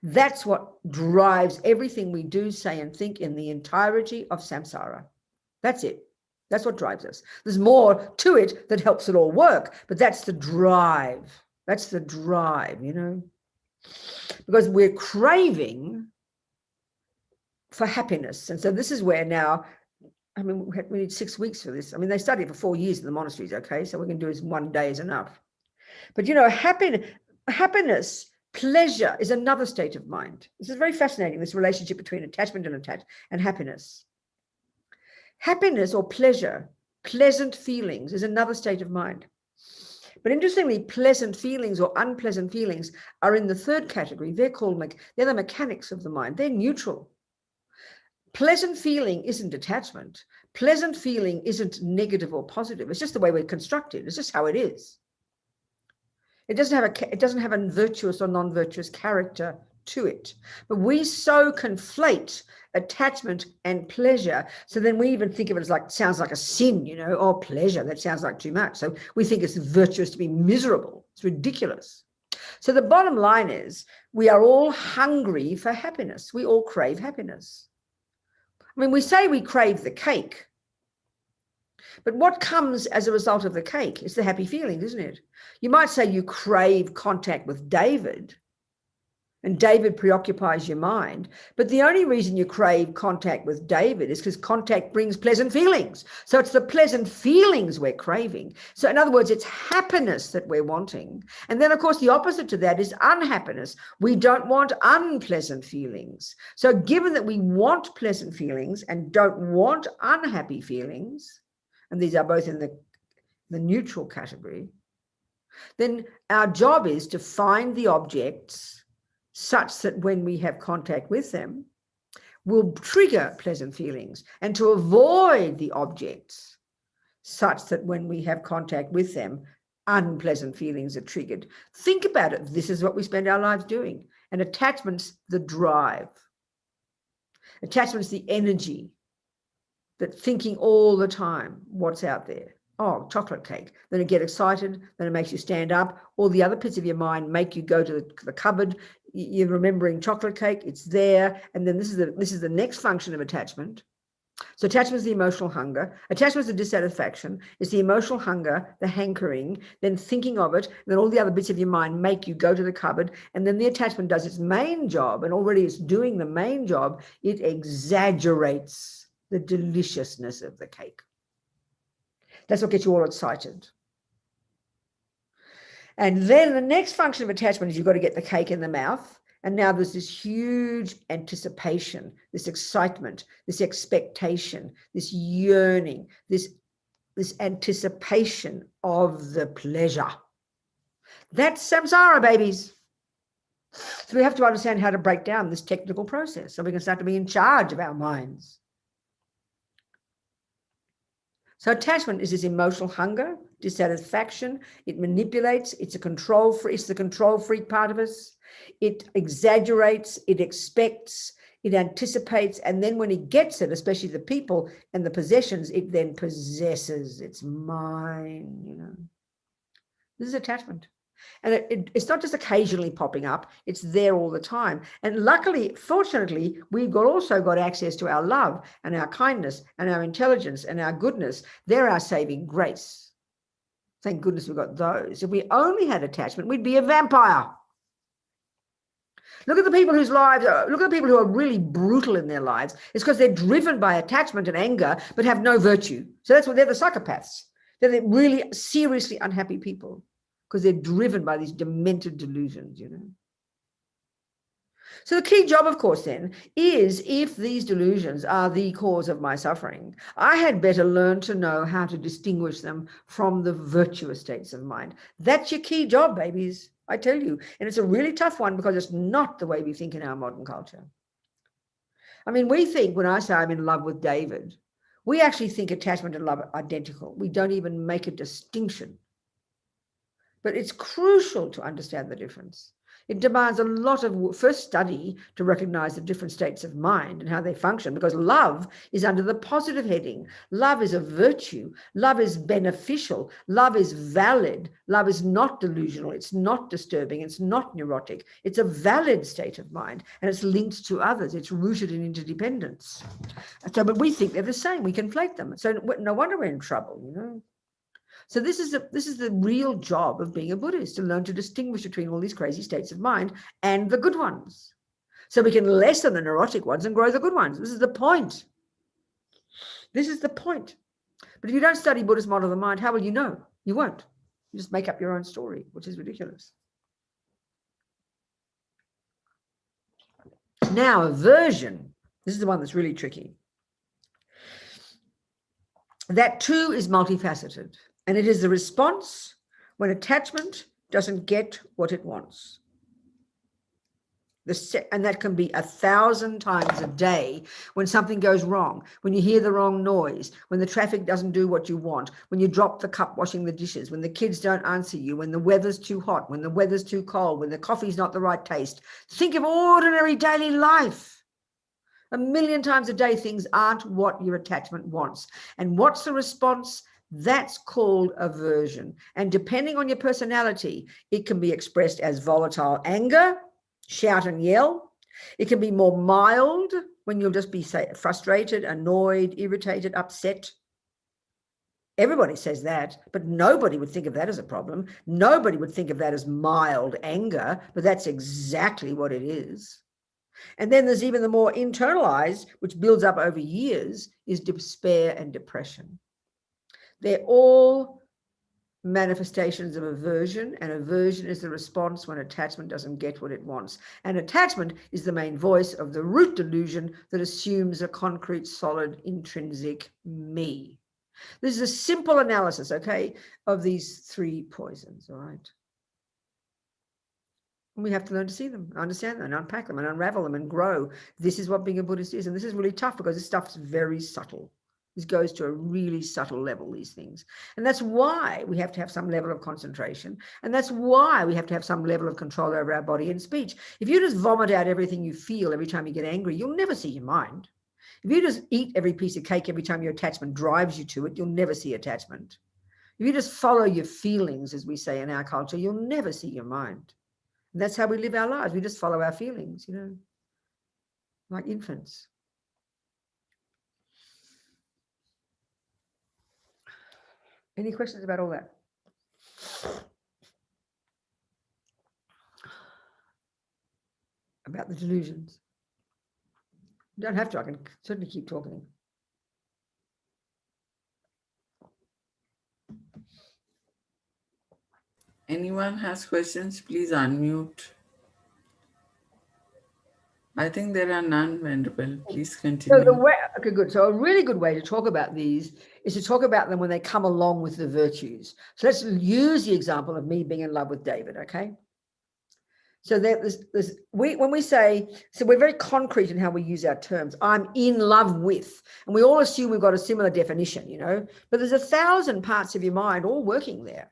That's what drives everything we do, say, and think in the entirety of samsara. That's it. That's what drives us. There's more to it that helps it all work, but that's the drive. That's the drive, you know. Because we're craving for happiness. And so this is where now, I mean, we need 6 weeks for this. I mean, they study for 4 years in the monasteries, okay? So we can do it 1 day is enough. But, you know, happiness, pleasure is another state of mind. This is very fascinating, this relationship between attachment and happiness. Happiness or pleasure, pleasant feelings is another state of mind. But interestingly, pleasant feelings or unpleasant feelings are in the third category. They're the mechanics of the mind. They're neutral. Pleasant feeling isn't attachment. Pleasant feeling isn't negative or positive. It's just the way we're constructed. It's just how it is. It doesn't have a virtuous or non-virtuous character to it. But we so conflate attachment and pleasure, so then we even think of it as like, sounds like a sin, you know, or pleasure, that sounds like too much. So we think it's virtuous to be miserable. It's ridiculous. So the bottom line is we are all hungry for happiness. We all crave happiness. I mean, we say we crave the cake, But what comes as a result of the cake is the happy feelings, isn't it? You might say you crave contact with David, and David preoccupies your mind. But the only reason you crave contact with David is because contact brings pleasant feelings. So it's the pleasant feelings we're craving. So in other words, it's happiness that we're wanting. And then, of course, the opposite to that is unhappiness. We don't want unpleasant feelings. So given that we want pleasant feelings and don't want unhappy feelings, and these are both in the neutral category, then our job is to find the objects such that when we have contact with them, will trigger pleasant feelings, and to avoid the objects such that when we have contact with them, unpleasant feelings are triggered. Think about it. This is what we spend our lives doing. And attachment's the drive. Attachment's the energy, that thinking all the time, what's out there? Oh, chocolate cake. Then you get excited, then it makes you stand up. All the other bits of your mind make you go to the cupboard. You're remembering chocolate cake, it's there. And then this is the next function of attachment. So attachment is the emotional hunger. Attachment is the dissatisfaction. It's the emotional hunger, the hankering, then thinking of it. And then all the other bits of your mind make you go to the cupboard. And then the attachment does its main job. And already it's doing the main job. It exaggerates the deliciousness of the cake. That's what gets you all excited. And then the next function of attachment is you've got to get the cake in the mouth. And now there's this huge anticipation, this excitement, this expectation, this yearning, this anticipation of the pleasure. That's samsara, babies. So we have to understand how to break down this technical process so we can start to be in charge of our minds. So attachment is this emotional hunger, dissatisfaction. It manipulates. It's the control freak part of us. It exaggerates. It expects. It anticipates. And then when it gets it, especially the people and the possessions, it then possesses. It's mine, you know. This is attachment. And it's not just occasionally popping up, it's there all the time. And luckily, fortunately, we've also got access to our love and our kindness and our intelligence and our goodness. They're our saving grace. Thank goodness we've got those. If we only had attachment, we'd be a vampire. Look at the people whose lives, look at the people who are really brutal in their lives. It's because they're driven by attachment and anger, but have no virtue. So that's what they're the psychopaths. They're the really seriously unhappy people, because they're driven by these demented delusions, you know. So the key job, of course, then, is if these delusions are the cause of my suffering, I had better learn to know how to distinguish them from the virtuous states of mind. That's your key job, babies, I tell you. And it's a really tough one because it's not the way we think in our modern culture. I mean, we think, when I say I'm in love with David, we actually think attachment and love are identical. We don't even make a distinction. But it's crucial to understand the difference. It demands a lot of first study to recognize the different states of mind and how they function, because love is under the positive heading. Love is a virtue. Love is beneficial. Love is valid. Love is not delusional. It's not disturbing. It's not neurotic. It's a valid state of mind, and it's linked to others. It's rooted in interdependence. So, but we think they're the same. We conflate them. So no wonder we're in trouble, you know. So this is the real job of being a Buddhist, to learn to distinguish between all these crazy states of mind and the good ones. So we can lessen the neurotic ones and grow the good ones. This is the point. This is the point. But if you don't study Buddhist model of the mind, how will you know? You won't. You just make up your own story, which is ridiculous. Now, aversion. This is the one that's really tricky. That too is multifaceted. And it is the response when attachment doesn't get what it wants. And that can be 1,000 times a day, when something goes wrong, when you hear the wrong noise, when the traffic doesn't do what you want, when you drop the cup washing the dishes, when the kids don't answer you, when the weather's too hot, when the weather's too cold, when the coffee's not the right taste. Think of ordinary daily life. 1,000,000 times a day, things aren't what your attachment wants. And what's the response? That's called aversion. And depending on your personality, it can be expressed as volatile anger, shout and yell. It can be more mild, when you'll just be, say, frustrated, annoyed, irritated, upset. Everybody says that, but nobody would think of that as a problem. Nobody would think of that as mild anger, but that's exactly what it is. And then there's even the more internalized, which builds up over years, is despair and depression. They're all manifestations of aversion, and aversion is the response when attachment doesn't get what it wants. And attachment is the main voice of the root delusion that assumes a concrete, solid, intrinsic me. This is a simple analysis, okay, of these three poisons, all right? And we have to learn to see them, understand them, and unpack them, and unravel them, and grow. This is what being a Buddhist is, and this is really tough because this stuff's very subtle. This goes to a really subtle level, these things. And that's why we have to have some level of concentration. And that's why we have to have some level of control over our body and speech. If you just vomit out everything you feel every time you get angry, you'll never see your mind. If you just eat every piece of cake every time your attachment drives you to it, you'll never see attachment. If you just follow your feelings, as we say in our culture, you'll never see your mind. And that's how we live our lives. We just follow our feelings, you know, like infants. Any questions about all that? About the delusions? You don't have to, I can certainly keep talking. Anyone has questions, please unmute. I think there are none, Venerable. Please continue. So okay, good. So a really good way to talk about these is to talk about them when they come along with the virtues. So let's use the example of me being in love with David, okay? So when we say, so we're very concrete in how we use our terms. I'm in love with, and we all assume we've got a similar definition, you know, but there's 1,000 parts of your mind all working there.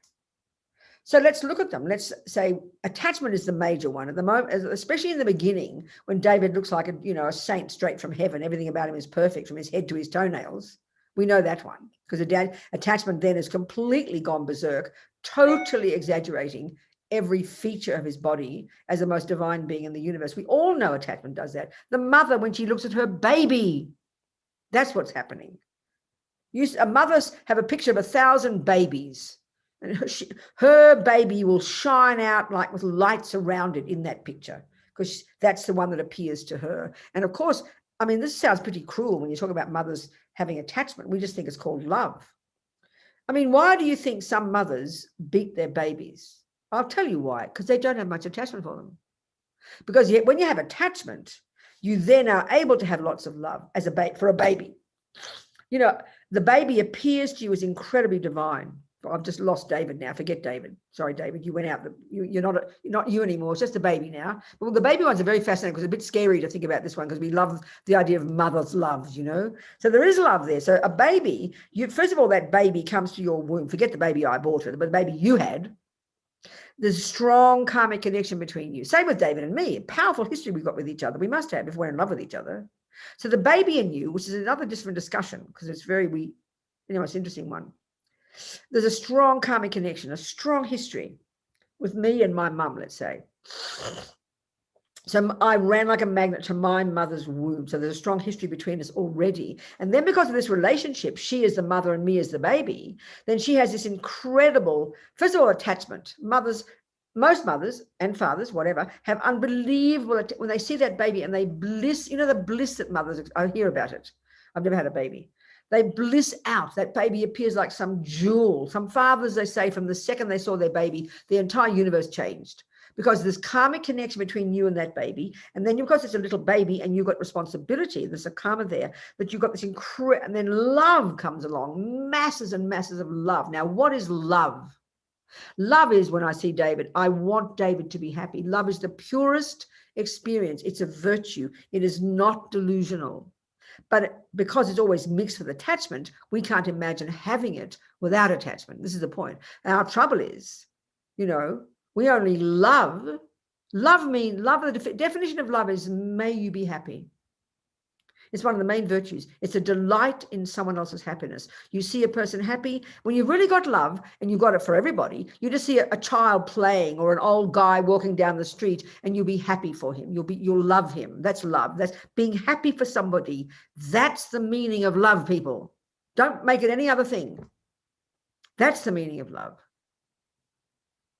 So let's look at them. Let's say attachment is the major one at the moment, especially in the beginning, when David looks like a saint straight from heaven. Everything about him is perfect from his head to his toenails. We know that one because attachment then has completely gone berserk, totally exaggerating every feature of his body as the most divine being in the universe. We all know attachment does that. The mother, when she looks at her baby, that's what's happening. Mothers have a picture of 1,000 babies. And her baby will shine out like with lights around it in that picture because that's the one that appears to her. And of course, I mean, this sounds pretty cruel when you talk about mothers having attachment. We just think it's called love. I mean, why do you think some mothers beat their babies? I'll tell you why, because they don't have much attachment for them. Because when you have attachment, you then are able to have lots of love as for a baby. You know, the baby appears to you as incredibly divine. I've just lost David now. Forget David. Sorry, David. You went out. You're not you anymore. It's just a baby now. Well, the baby ones are very fascinating because it's a bit scary to think about this one because we love the idea of mother's love, you know. So there is love there. So a baby, first of all, that baby comes to your womb. Forget the baby I bought her, but the baby you had. There's a strong karmic connection between you. Same with David and me. A powerful history we've got with each other. We must have if we're in love with each other. So the baby in you, which is another different discussion because it's it's an interesting one. There's a strong karmic connection, a strong history with me and my mum, let's say. So I ran like a magnet to my mother's womb. So there's a strong history between us already. And then because of this relationship, she is the mother and me as the baby, then she has this incredible, first of all, attachment. Most mothers and fathers, whatever, have unbelievable, when they see that baby and they bliss, you know, the bliss that mothers, I hear about it. I've never had a baby. They bliss out. That baby appears like some jewel. Some fathers, they say, from the second they saw their baby, the entire universe changed because there's karmic connection between you and that baby. And then because it's a little baby and you've got responsibility, there's a karma there, but you've got this and then love comes along, masses and masses of love. Now, what is love? Love is when I see David, I want David to be happy. Love is the purest experience. It's a virtue. It is not delusional. But because it's always mixed with attachment, we can't imagine having it without attachment. This is the point. And our trouble is, you know, we only love. The definition of love is may you be happy. It's one of the main virtues. It's a delight in someone else's happiness. You see a person happy. When you've really got love, and you've got it for everybody, you just see a child playing or an old guy walking down the street and you'll be happy for him. You'll love him. That's love. That's being happy for somebody. That's the meaning of love, people. Don't make it any other thing. That's the meaning of love.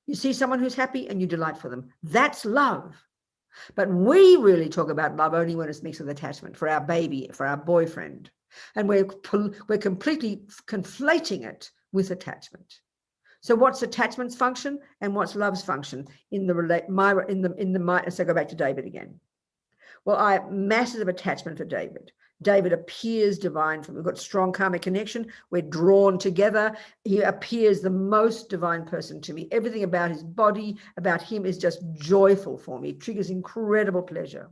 You see someone who's happy and you delight for them. That's love. But we really talk about love only when it's mixed with attachment, for our baby, for our boyfriend. And we're completely conflating it with attachment. So what's attachment's function and what's love's function in the so go back to David again. Well, I have massive attachment for David. David appears divine for me. We've got strong karmic connection. We're drawn together. He appears the most divine person to me. Everything about his body, about him is just joyful for me. It triggers incredible pleasure.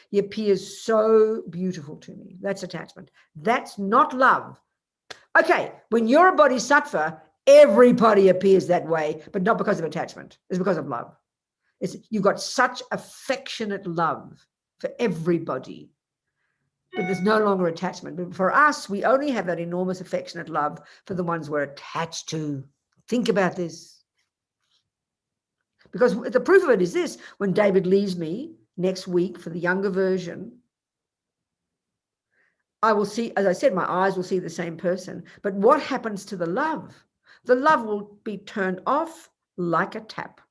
He appears so beautiful to me. That's attachment. That's not love. Okay, when you're a bodhisattva, everybody appears that way, but not because of attachment. It's because of love. You've got such affectionate love for everybody, but there's no longer attachment. But for us, we only have that enormous affectionate love for the ones we're attached to. Think about this. Because the proof of it is this: when David leaves me next week for the younger version, I will see, as I said, my eyes will see the same person. But what happens to the love? The love will be turned off like a tap.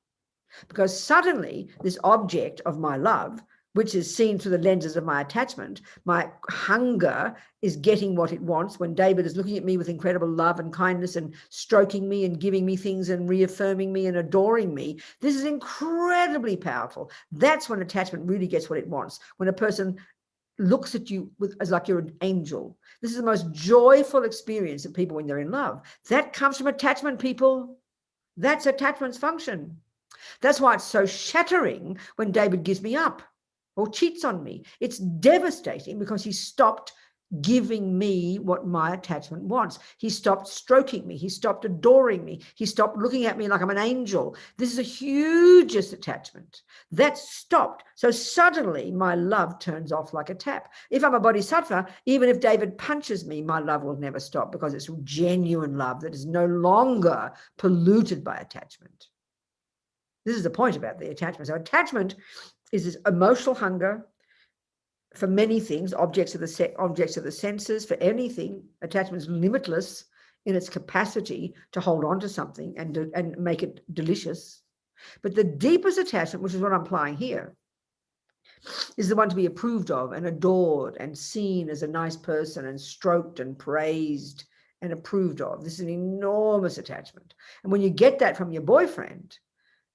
Because suddenly this object of my love, which is seen through the lenses of my attachment, my hunger is getting what it wants. When David is looking at me with incredible love and kindness and stroking me and giving me things and reaffirming me and adoring me, this is incredibly powerful. That's when attachment really gets what it wants. When a person looks at you as like you're an angel. This is the most joyful experience of people when they're in love. That comes from attachment, people. That's attachment's function. That's why it's so shattering when David gives me up or cheats on me. It's devastating because he stopped giving me what my attachment wants. He stopped stroking me. He stopped adoring me. He stopped looking at me like I'm an angel. This is a hugest attachment. That stopped. So suddenly my love turns off like a tap. If I'm a bodhisattva, even if David punches me, my love will never stop because it's genuine love that is no longer polluted by attachment. This is the point about the attachment. So attachment is this emotional hunger for many things, objects of the senses, for anything. Attachment is limitless in its capacity to hold on to something and make it delicious. But the deepest attachment, which is what I'm applying here, is the one to be approved of and adored and seen as a nice person and stroked and praised and approved of. This is an enormous attachment. And when you get that from your boyfriend,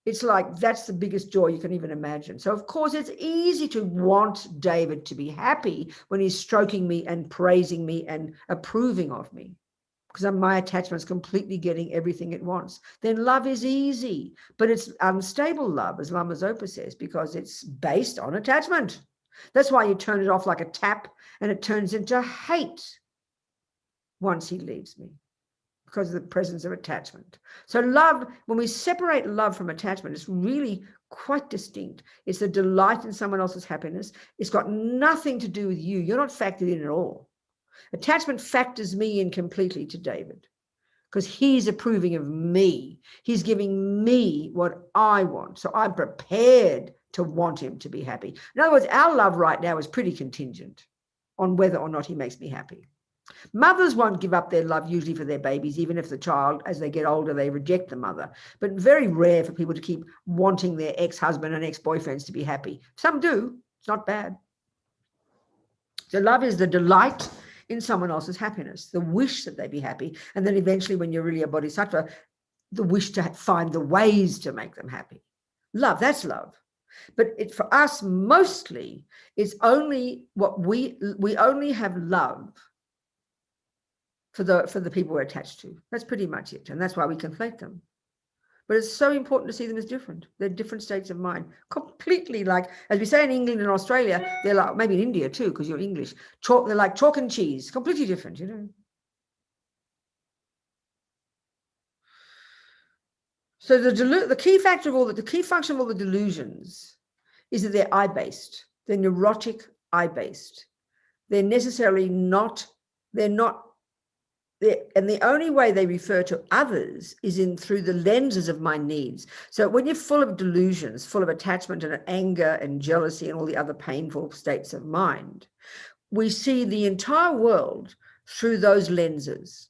it's like that's the biggest joy you can even imagine. So, of course, it's easy to want David to be happy when he's stroking me and praising me and approving of me, because my attachment's completely getting everything it wants. Then love is easy, but it's unstable love, as Lama Zopa says, because it's based on attachment. That's why you turn it off like a tap and it turns into hate once he leaves me, because of the presence of attachment. So love, when we separate love from attachment, it's really quite distinct. It's the delight in someone else's happiness. It's got nothing to do with you. You're not factored in at all. Attachment factors me in completely to David because he's approving of me. He's giving me what I want. So I'm prepared to want him to be happy. In other words, our love right now is pretty contingent on whether or not he makes me happy. Mothers won't give up their love usually for their babies, even if the child, as they get older, they reject the mother. But very rare for people to keep wanting their ex-husband and ex-boyfriends to be happy. Some do. It's not bad. So love is the delight in someone else's happiness, the wish that they be happy. And then eventually, when you're really a bodhisattva, the wish to find the ways to make them happy. Love, that's love. But for us, mostly, it's only what we only have love for the people we're attached to. That's pretty much it. And that's why we conflate them. But it's so important to see them as different. They're different states of mind. Completely, like, as we say in England and Australia, they're like, maybe in India too, because you're English, they're like chalk and cheese, completely different, you know. So the key function of all the delusions is that they're eye-based. They're neurotic, eye-based. They're necessarily not, and the only way they refer to others is through the lenses of my needs. So when you're full of delusions, full of attachment and anger and jealousy and all the other painful states of mind, we see the entire world through those lenses.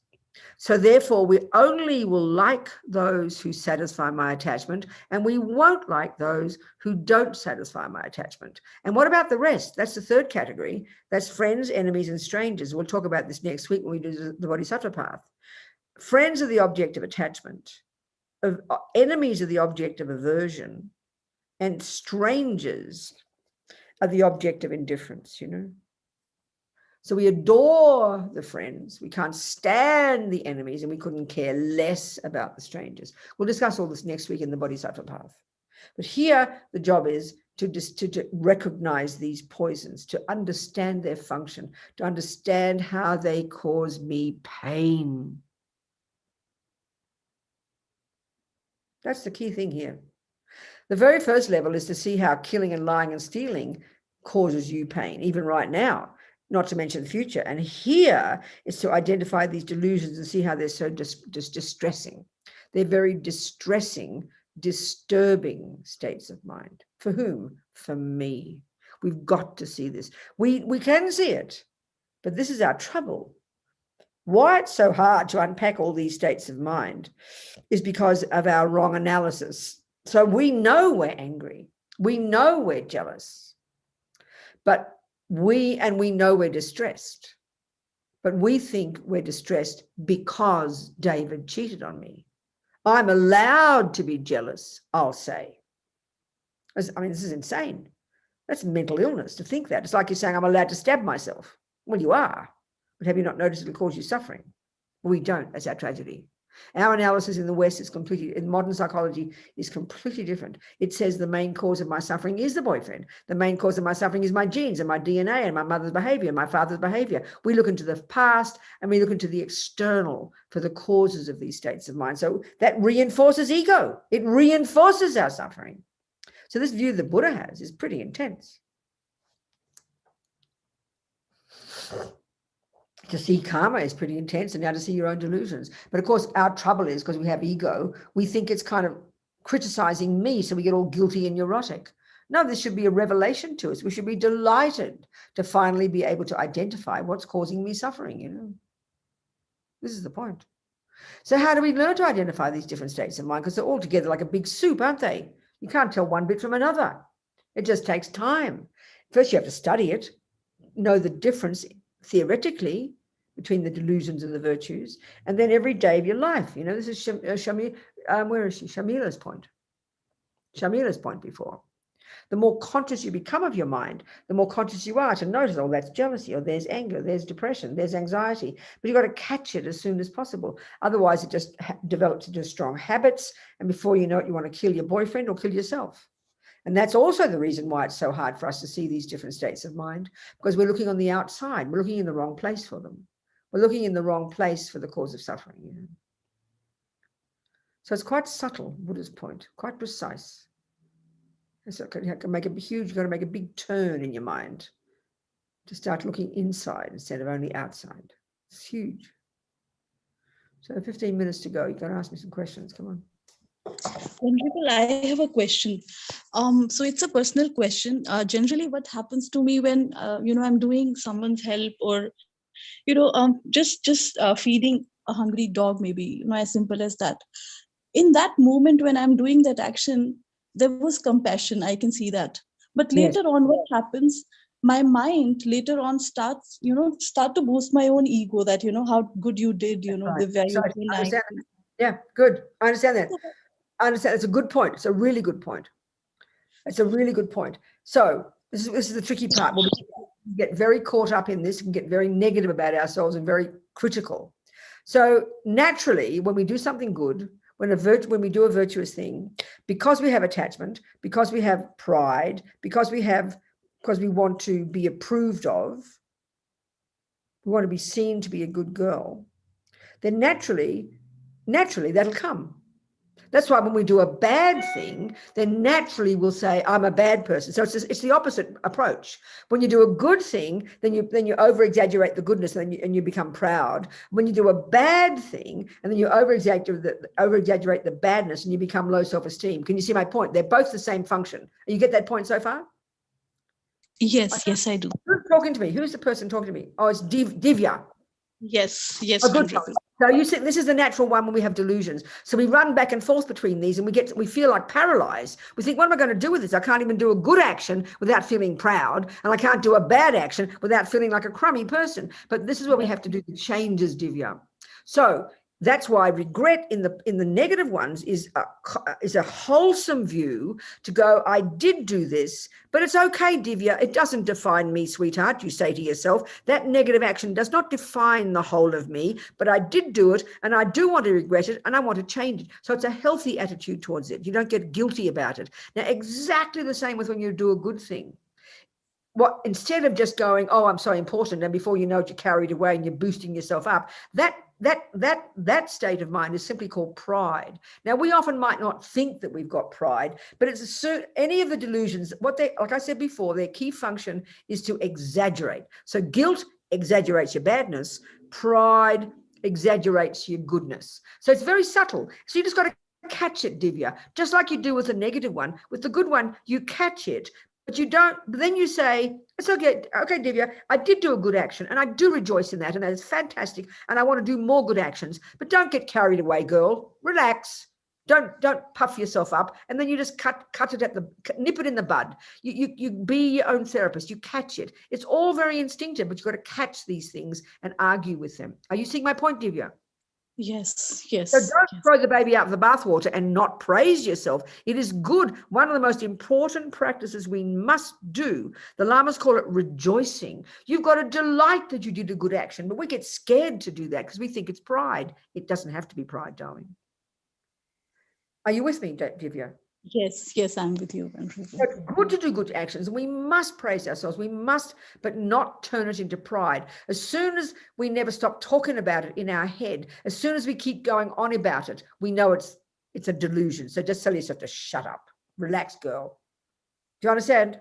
So therefore, we only will like those who satisfy my attachment, and we won't like those who don't satisfy my attachment. And what about the rest? That's the third category. That's friends, enemies, and strangers. We'll talk about this next week when we do the Bodhisattva path. Friends are the object of attachment. Enemies are the object of aversion. And strangers are the object of indifference, you know. So we adore the friends, we can't stand the enemies, and we couldn't care less about the strangers. We'll discuss all this next week in the Bodhisattva path. But here, the job is to recognize these poisons, to understand their function, to understand how they cause me pain. That's the key thing here. The very first level is to see how killing and lying and stealing causes you pain, even right now, not to mention the future. And here is to identify these delusions and see how they're so distressing. They're very distressing, disturbing states of mind. For whom? For me. We've got to see this. We can see it, but this is our trouble. Why it's so hard to unpack all these states of mind is because of our wrong analysis. So we know we're angry. We know we're jealous, but we know we're distressed, but we think we're distressed because David cheated on me. I'm allowed to be jealous, I'll say. I mean, this is insane. That's mental illness to think that. It's like you're saying, I'm allowed to stab myself. Well, you are, but have you not noticed it'll cause you suffering? We don't. That's our tragedy. Our analysis in the West is completely, in modern psychology, is completely different. It says the main cause of my suffering is the boyfriend. The main cause of my suffering is my genes and my DNA and my mother's behavior, my father's behavior. We look into the past and we look into the external for the causes of these states of mind. So that reinforces ego. It reinforces our suffering. So this view the Buddha has is pretty intense. To see karma is pretty intense, and now to see your own delusions. But of course, our trouble is because we have ego, we think it's kind of criticizing me, so we get all guilty and neurotic. No, this should be a revelation to us. We should be delighted to finally be able to identify what's causing me suffering, you know. This is the point. So how do we learn to identify these different states of mind? Because they're all together like a big soup, aren't they? You can't tell one bit from another. It just takes time. First, you have to study it, know the difference theoretically between the delusions and the virtues, and then every day of your life. You know, this is where is she? Shamila's point. Shamila's point before. The more conscious you become of your mind, the more conscious you are to notice, oh, that's jealousy, or there's anger, there's depression, there's anxiety. But you've got to catch it as soon as possible. Otherwise, it just develops into strong habits, and before you know it, you want to kill your boyfriend or kill yourself. And that's also the reason why it's so hard for us to see these different states of mind, because we're looking on the outside. We're looking in the wrong place for them. We're looking in the wrong place for the cause of suffering. You know? So it's quite subtle, Buddha's point, quite precise. And so you can make a huge, you've got to make a big turn in your mind to start looking inside instead of only outside. It's huge. So 15 minutes to go. You've got to ask me some questions. Come on. Venerable, I have a question. So it's a personal question. Generally, what happens to me when I'm doing someone's help, or just feeding a hungry dog, maybe as simple as that. In that moment when I'm doing that action, there was compassion. I can see that. But later on, what happens? My mind later on starts to boost my own ego. That how good you did. Right. The very nice. Yeah, good. I understand that. I understand. It's a good point. It's a really good point. It's a really good point. So this is the tricky part. We get very caught up in this and get very negative about ourselves and very critical. So naturally, when we do something good, when we do a virtuous thing, because we have attachment, because we have pride, because we want to be approved of, we want to be seen to be a good girl, then naturally that'll come. That's why when we do a bad thing, then naturally we'll say, I'm a bad person. So it's the opposite approach. When you do a good thing, then you over-exaggerate the goodness and you become proud. When you do a bad thing, and then you over-exaggerate the badness and you become low self-esteem. Can you see my point? They're both the same function. You get that point so far? Yes, yes, I do. Who's talking to me? Who's the person talking to me? Oh, it's Divya. Yes, Oh, good. So you see, this is the natural one when we have delusions. So we run back and forth between these, and we feel like paralyzed. We think, what am I going to do with this? I can't even do a good action without feeling proud, and I can't do a bad action without feeling like a crummy person. But this is what we have to do to change as Divya. So that's why regret in the negative ones is a wholesome view to go, I did do this, but it's okay, Divya. It doesn't define me, sweetheart. You say to yourself, that negative action does not define the whole of me, but I did do it, and I do want to regret it, and I want to change it. So it's a healthy attitude towards it. You don't get guilty about it. Now, exactly the same with when you do a good thing. What, instead of just going, oh, I'm so important, and before you know it, you're carried away and you're boosting yourself up, that state of mind is simply called pride. Now, we often might not think that we've got pride, but it's any of the delusions, like I said before, their key function is to exaggerate. So guilt exaggerates your badness, pride exaggerates your goodness. So it's very subtle. So you just got to catch it, Divya, just like you do with the negative one. With the good one, you catch it. But you don't, then you say, it's okay, Divya, I did do a good action, and I do rejoice in that, and that is fantastic, and I want to do more good actions. But don't get carried away, girl. Relax. Don't puff yourself up, and then you just nip it in the bud. You be your own therapist. You catch it. It's all very instinctive, but you've got to catch these things and argue with them. Are you seeing my point, Divya? Yes. So don't throw the baby out of the bathwater and not praise yourself. It is good. One of the most important practices we must do, the Lamas call it rejoicing. You've got to delight that you did a good action, but we get scared to do that because we think it's pride. It doesn't have to be pride, darling. Are you with me, Divya? Yes, I'm with you. It's good to do good actions. We must praise ourselves. We must, but not turn it into pride. As soon as we never stop talking about it in our head, as soon as we keep going on about it, we know it's a delusion. So just tell yourself to shut up. Relax, girl. Do you understand?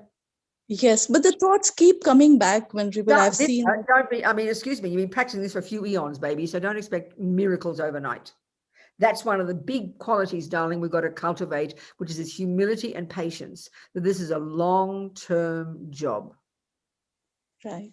Yes, but the thoughts keep coming back when I've seen. Excuse me, you've been practicing this for a few eons, baby, so don't expect miracles overnight. That's one of the big qualities, darling, we've got to cultivate, which is this humility and patience, that this is a long-term job. Right.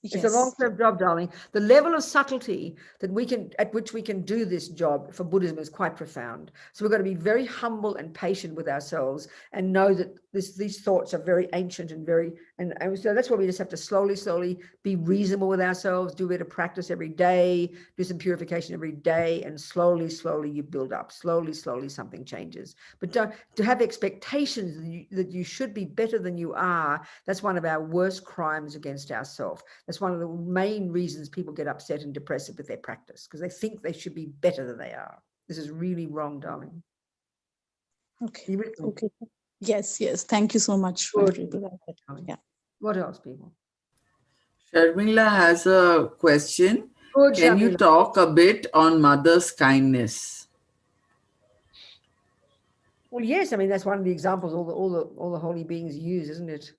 It's a long-term job, darling. The level of subtlety at which we can do this job for Buddhism is quite profound. So we've got to be very humble and patient with ourselves and know that these thoughts are very ancient and so that's why we just have to slowly be reasonable with ourselves, do a bit of practice every day, do some purification every day, and slowly you build up. Slowly something changes. But to have expectations that you should be better than you are, that's one of our worst crimes against ourselves. That's one of the main reasons people get upset and depressive with their practice, because they think they should be better than they are. This is really wrong, darling. Okay. Yes. Thank you so much. Yeah. What else, people? Sharmila has a question. Good, Can Sharmila. you talk a bit on mother's kindness? Well, yes. I mean, that's one of the examples all the holy beings use, isn't it?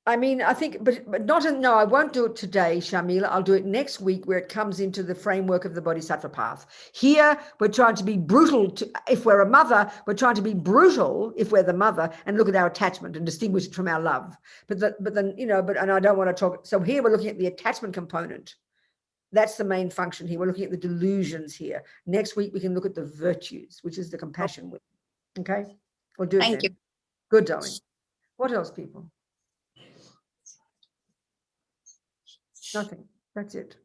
I mean, I think, but not, no, I won't do it today, Sharmila. I'll do it next week where it comes into the framework of the Bodhisattva path. Here, we're trying to be brutal. If we're a mother, we're trying to be brutal if we're the mother and look at our attachment and distinguish it from our love. And I don't want to talk. So here we're looking at the attachment component. That's the main function here. We're looking at the delusions here. Next week, we can look at the virtues, which is the compassion. Okay? We'll do it. Thank you. Good, darling. What else, people? Nothing. That's it.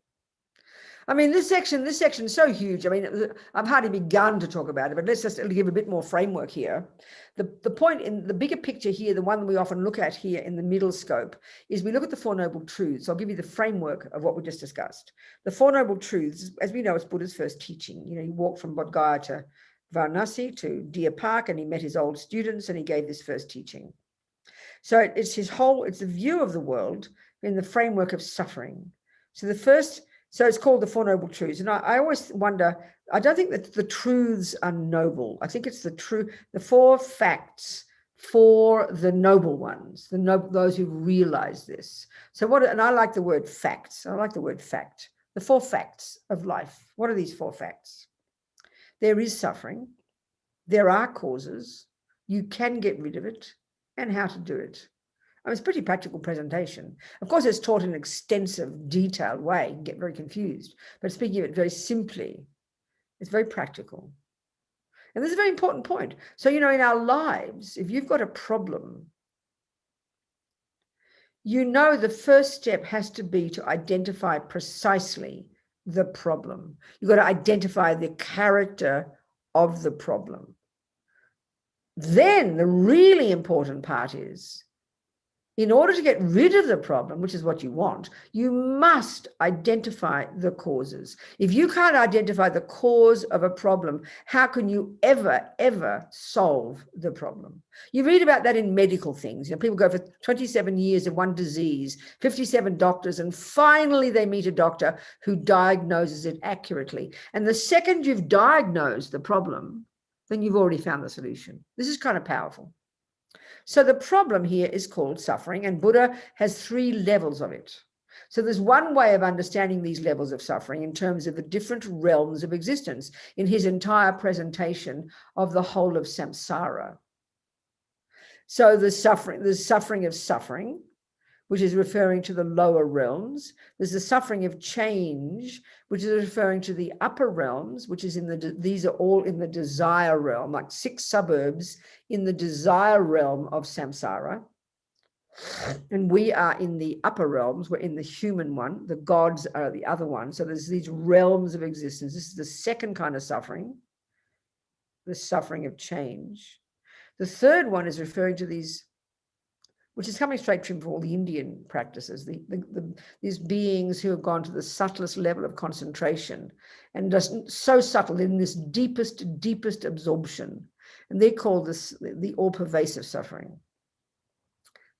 I mean, this section is so huge. I mean, I've hardly begun to talk about it, but let's just give a bit more framework here. The point in the bigger picture here, the one we often look at here in the middle scope, is we look at the Four Noble Truths. I'll give you the framework of what we just discussed. The Four Noble Truths, as we know, it's Buddha's first teaching. He walked from Bodh Gaya to Varanasi to Deer Park, and he met his old students, and he gave this first teaching. So it's the view of the world in the framework of suffering. So it's called the Four Noble Truths. And I always wonder, I don't think that the truths are noble. I think it's the four facts for the noble ones, those who realize this. And I like the word facts. I like the word fact. The four facts of life. What are these four facts? There is suffering. There are causes. You can get rid of it, and how to do it. I mean, it's a pretty practical presentation. Of course, it's taught in an extensive, detailed way. You can get very confused. But speaking of it very simply, it's very practical. And this is a very important point. So, in our lives, if you've got a problem, the first step has to be to identify precisely the problem. You've got to identify the character of the problem. Then the really important part is, in order to get rid of the problem, which is what you want, you must identify the causes. If you can't identify the cause of a problem, how can you ever solve the problem? You read about that in medical things. People go for 27 years of one disease, 57 doctors, and finally they meet a doctor who diagnoses it accurately. And the second you've diagnosed the problem, then you've already found the solution. This is kind of powerful. So the problem here is called suffering, and Buddha has 3 levels of it. So there's one way of understanding these levels of suffering in terms of the different realms of existence in his entire presentation of the whole of samsara. So there's suffering of suffering, which is referring to the lower realms. There's the suffering of change, which is referring to the upper realms, which is these are all in the desire realm, like 6 suburbs in the desire realm of samsara. And we are in the upper realms. We're in the human one. The gods are the other one. So there's these realms of existence. This is the second kind of suffering, the suffering of change. The third one is referring to these, which is coming straight from all the Indian practices, these beings who have gone to the subtlest level of concentration and just so subtle in this deepest absorption. And they call this the all-pervasive suffering.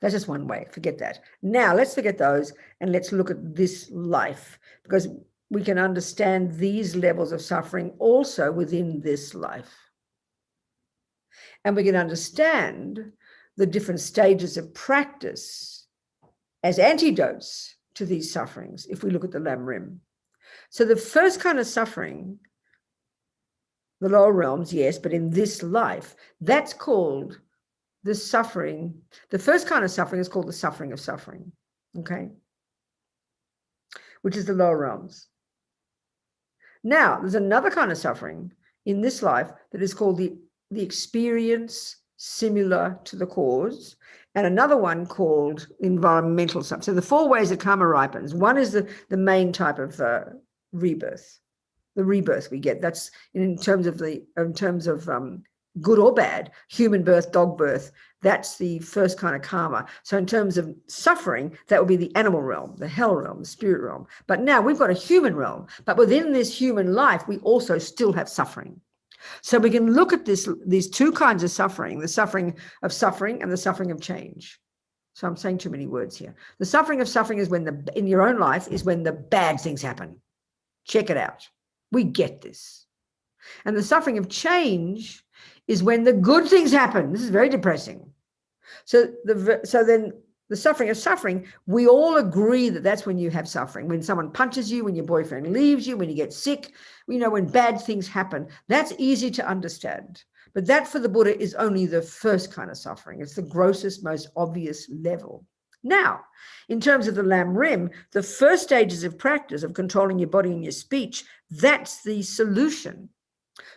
That's just one way, forget that. Now let's forget those and let's look at this life, because we can understand these levels of suffering also within this life. And we can understand the different stages of practice as antidotes to these sufferings if we look at the lamrim. So the first kind of suffering, the lower realms, yes, but in this life, that's called the suffering. The first kind of suffering is called the suffering of suffering, okay? Which is the lower realms. Now, there's another kind of suffering in this life that is called the experience similar to the cause, and another one called environmental suffering. So the 4 ways that karma ripens. One is the main type of rebirth, the rebirth we get. That's in terms of good or bad, human birth, dog birth. That's the first kind of karma. So in terms of suffering, that would be the animal realm, the hell realm, the spirit realm. But now we've got a human realm. But within this human life, we also still have suffering. So we can look at these 2 kinds of suffering, the suffering of suffering and the suffering of change. So I'm saying too many words here. The suffering of suffering is in your own life is when the bad things happen. Check it out. We get this. And the suffering of change is when the good things happen. This is very depressing. So then the suffering of suffering, we all agree that that's when you have suffering. When someone punches you, when your boyfriend leaves you, when you get sick, when bad things happen, that's easy to understand. But that for the Buddha is only the first kind of suffering. It's the grossest, most obvious level. Now, in terms of the lamrim, the first stages of practice of controlling your body and your speech, that's the solution.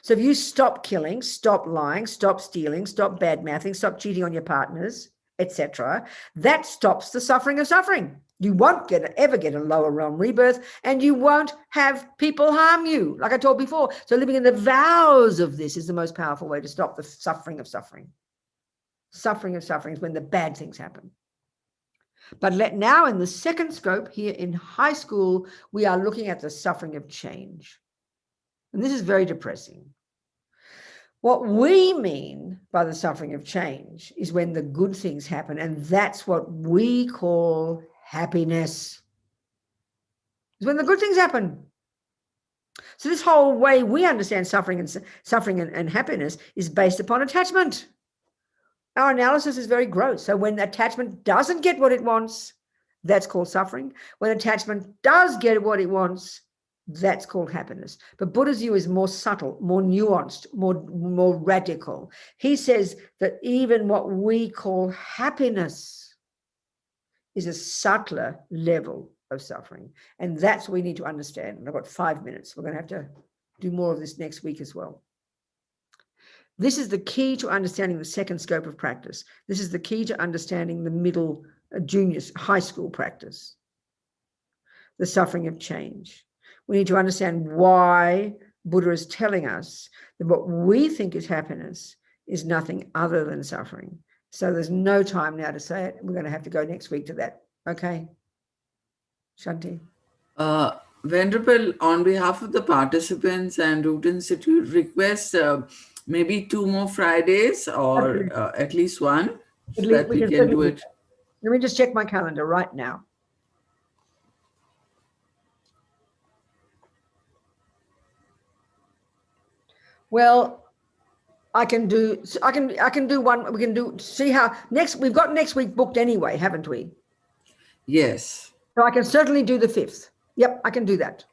So if you stop killing, stop lying, stop stealing, stop bad-mouthing, stop cheating on your partners, etc., that stops the suffering of suffering. You won't ever get a lower realm rebirth, and you won't have people harm you, like I told before. So living in the vows of this is the most powerful way to stop the suffering of suffering. Suffering of suffering is when the bad things happen. But now in the second scope here in high school, we are looking at the suffering of change. And this is very depressing. What we mean by the suffering of change is when the good things happen, and that's what we call happiness. It's when the good things happen. So this whole way we understand suffering and happiness is based upon attachment. Our analysis is very gross. So when attachment doesn't get what it wants, that's called suffering. When attachment does get what it wants, that's called happiness. But Buddha's view is more subtle, more nuanced, more radical. He says that even what we call happiness is a subtler level of suffering. And that's what we need to understand. And I've got 5 minutes. We're going to have to do more of this next week as well. This is the key to understanding the second scope of practice. This is the key to understanding the middle, junior, high school practice, the suffering of change. We need to understand why Buddha is telling us that what we think is happiness is nothing other than suffering. So there's no time now to say it. We're going to have to go next week to that. Okay. Shanti. Venerable, on behalf of the participants and Root Institute, request maybe 2 more Fridays or at least one, so that we can do it. Let me just check my calendar right now. Well, I can do one. We can do, see how we've got next week booked anyway, haven't we? Yes. So I can certainly do the 5th. Yep, I can do that.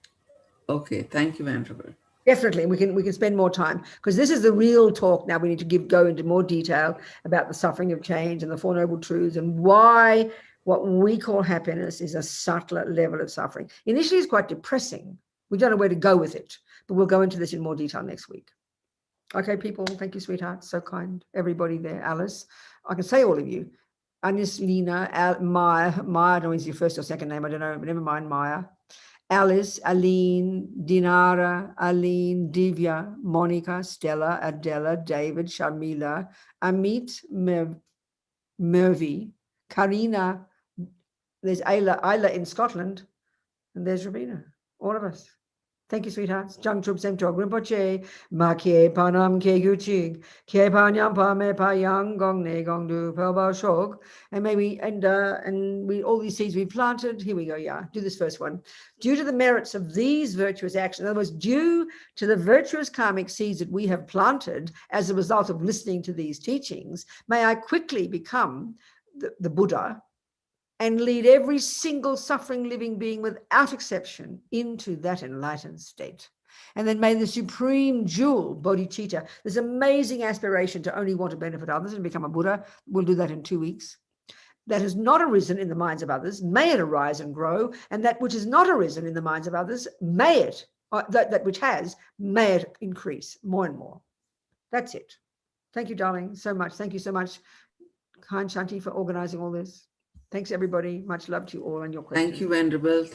Okay, thank you, Venerable. Definitely, we can spend more time, because this is the real talk now. We need to go into more detail about the suffering of change and the Four Noble Truths, and why what we call happiness is a subtler level of suffering. Initially, it's quite depressing. We don't know where to go with it, but we'll go into this in more detail next week. Okay, people, thank you, sweetheart. So kind. Everybody there, Alice. I can say all of you. Anis, Lena, Maya, I don't know if it's your first or second name, I don't know, but never mind, Maya. Alice, Aline, Dinara, Aline, Divya, Monica, Stella, Adela, David, Sharmila, Amit, Mervy, Karina, there's Ayla in Scotland, and there's Robina, all of us. Thank you, sweethearts. Jang Trup Sem Tok Rinpoche, Ma Ke Panam Ke Guchig, Ke Panyam Pa Me Pa Yang Gong Ne Gong Du Pel Bao Shog. And maybe, and we, all these seeds we planted, here we go, yeah, do this first one. Due to the merits of these virtuous actions, in other words, due to the virtuous karmic seeds that we have planted as a result of listening to these teachings, may I quickly become the Buddha, and lead every single suffering living being without exception into that enlightened state. And then may the supreme jewel, bodhicitta, this amazing aspiration to only want to benefit others and become a Buddha, we'll do that in 2 weeks, that has not arisen in the minds of others, may it arise and grow, and that which has not arisen in the minds of others, may it, that which has, may it increase more and more. That's it. Thank you, darling, so much. Thank you so much, Khan Shanti, for organizing all this. Thanks, everybody. Much love to you all and your questions. Thank you, Venerable.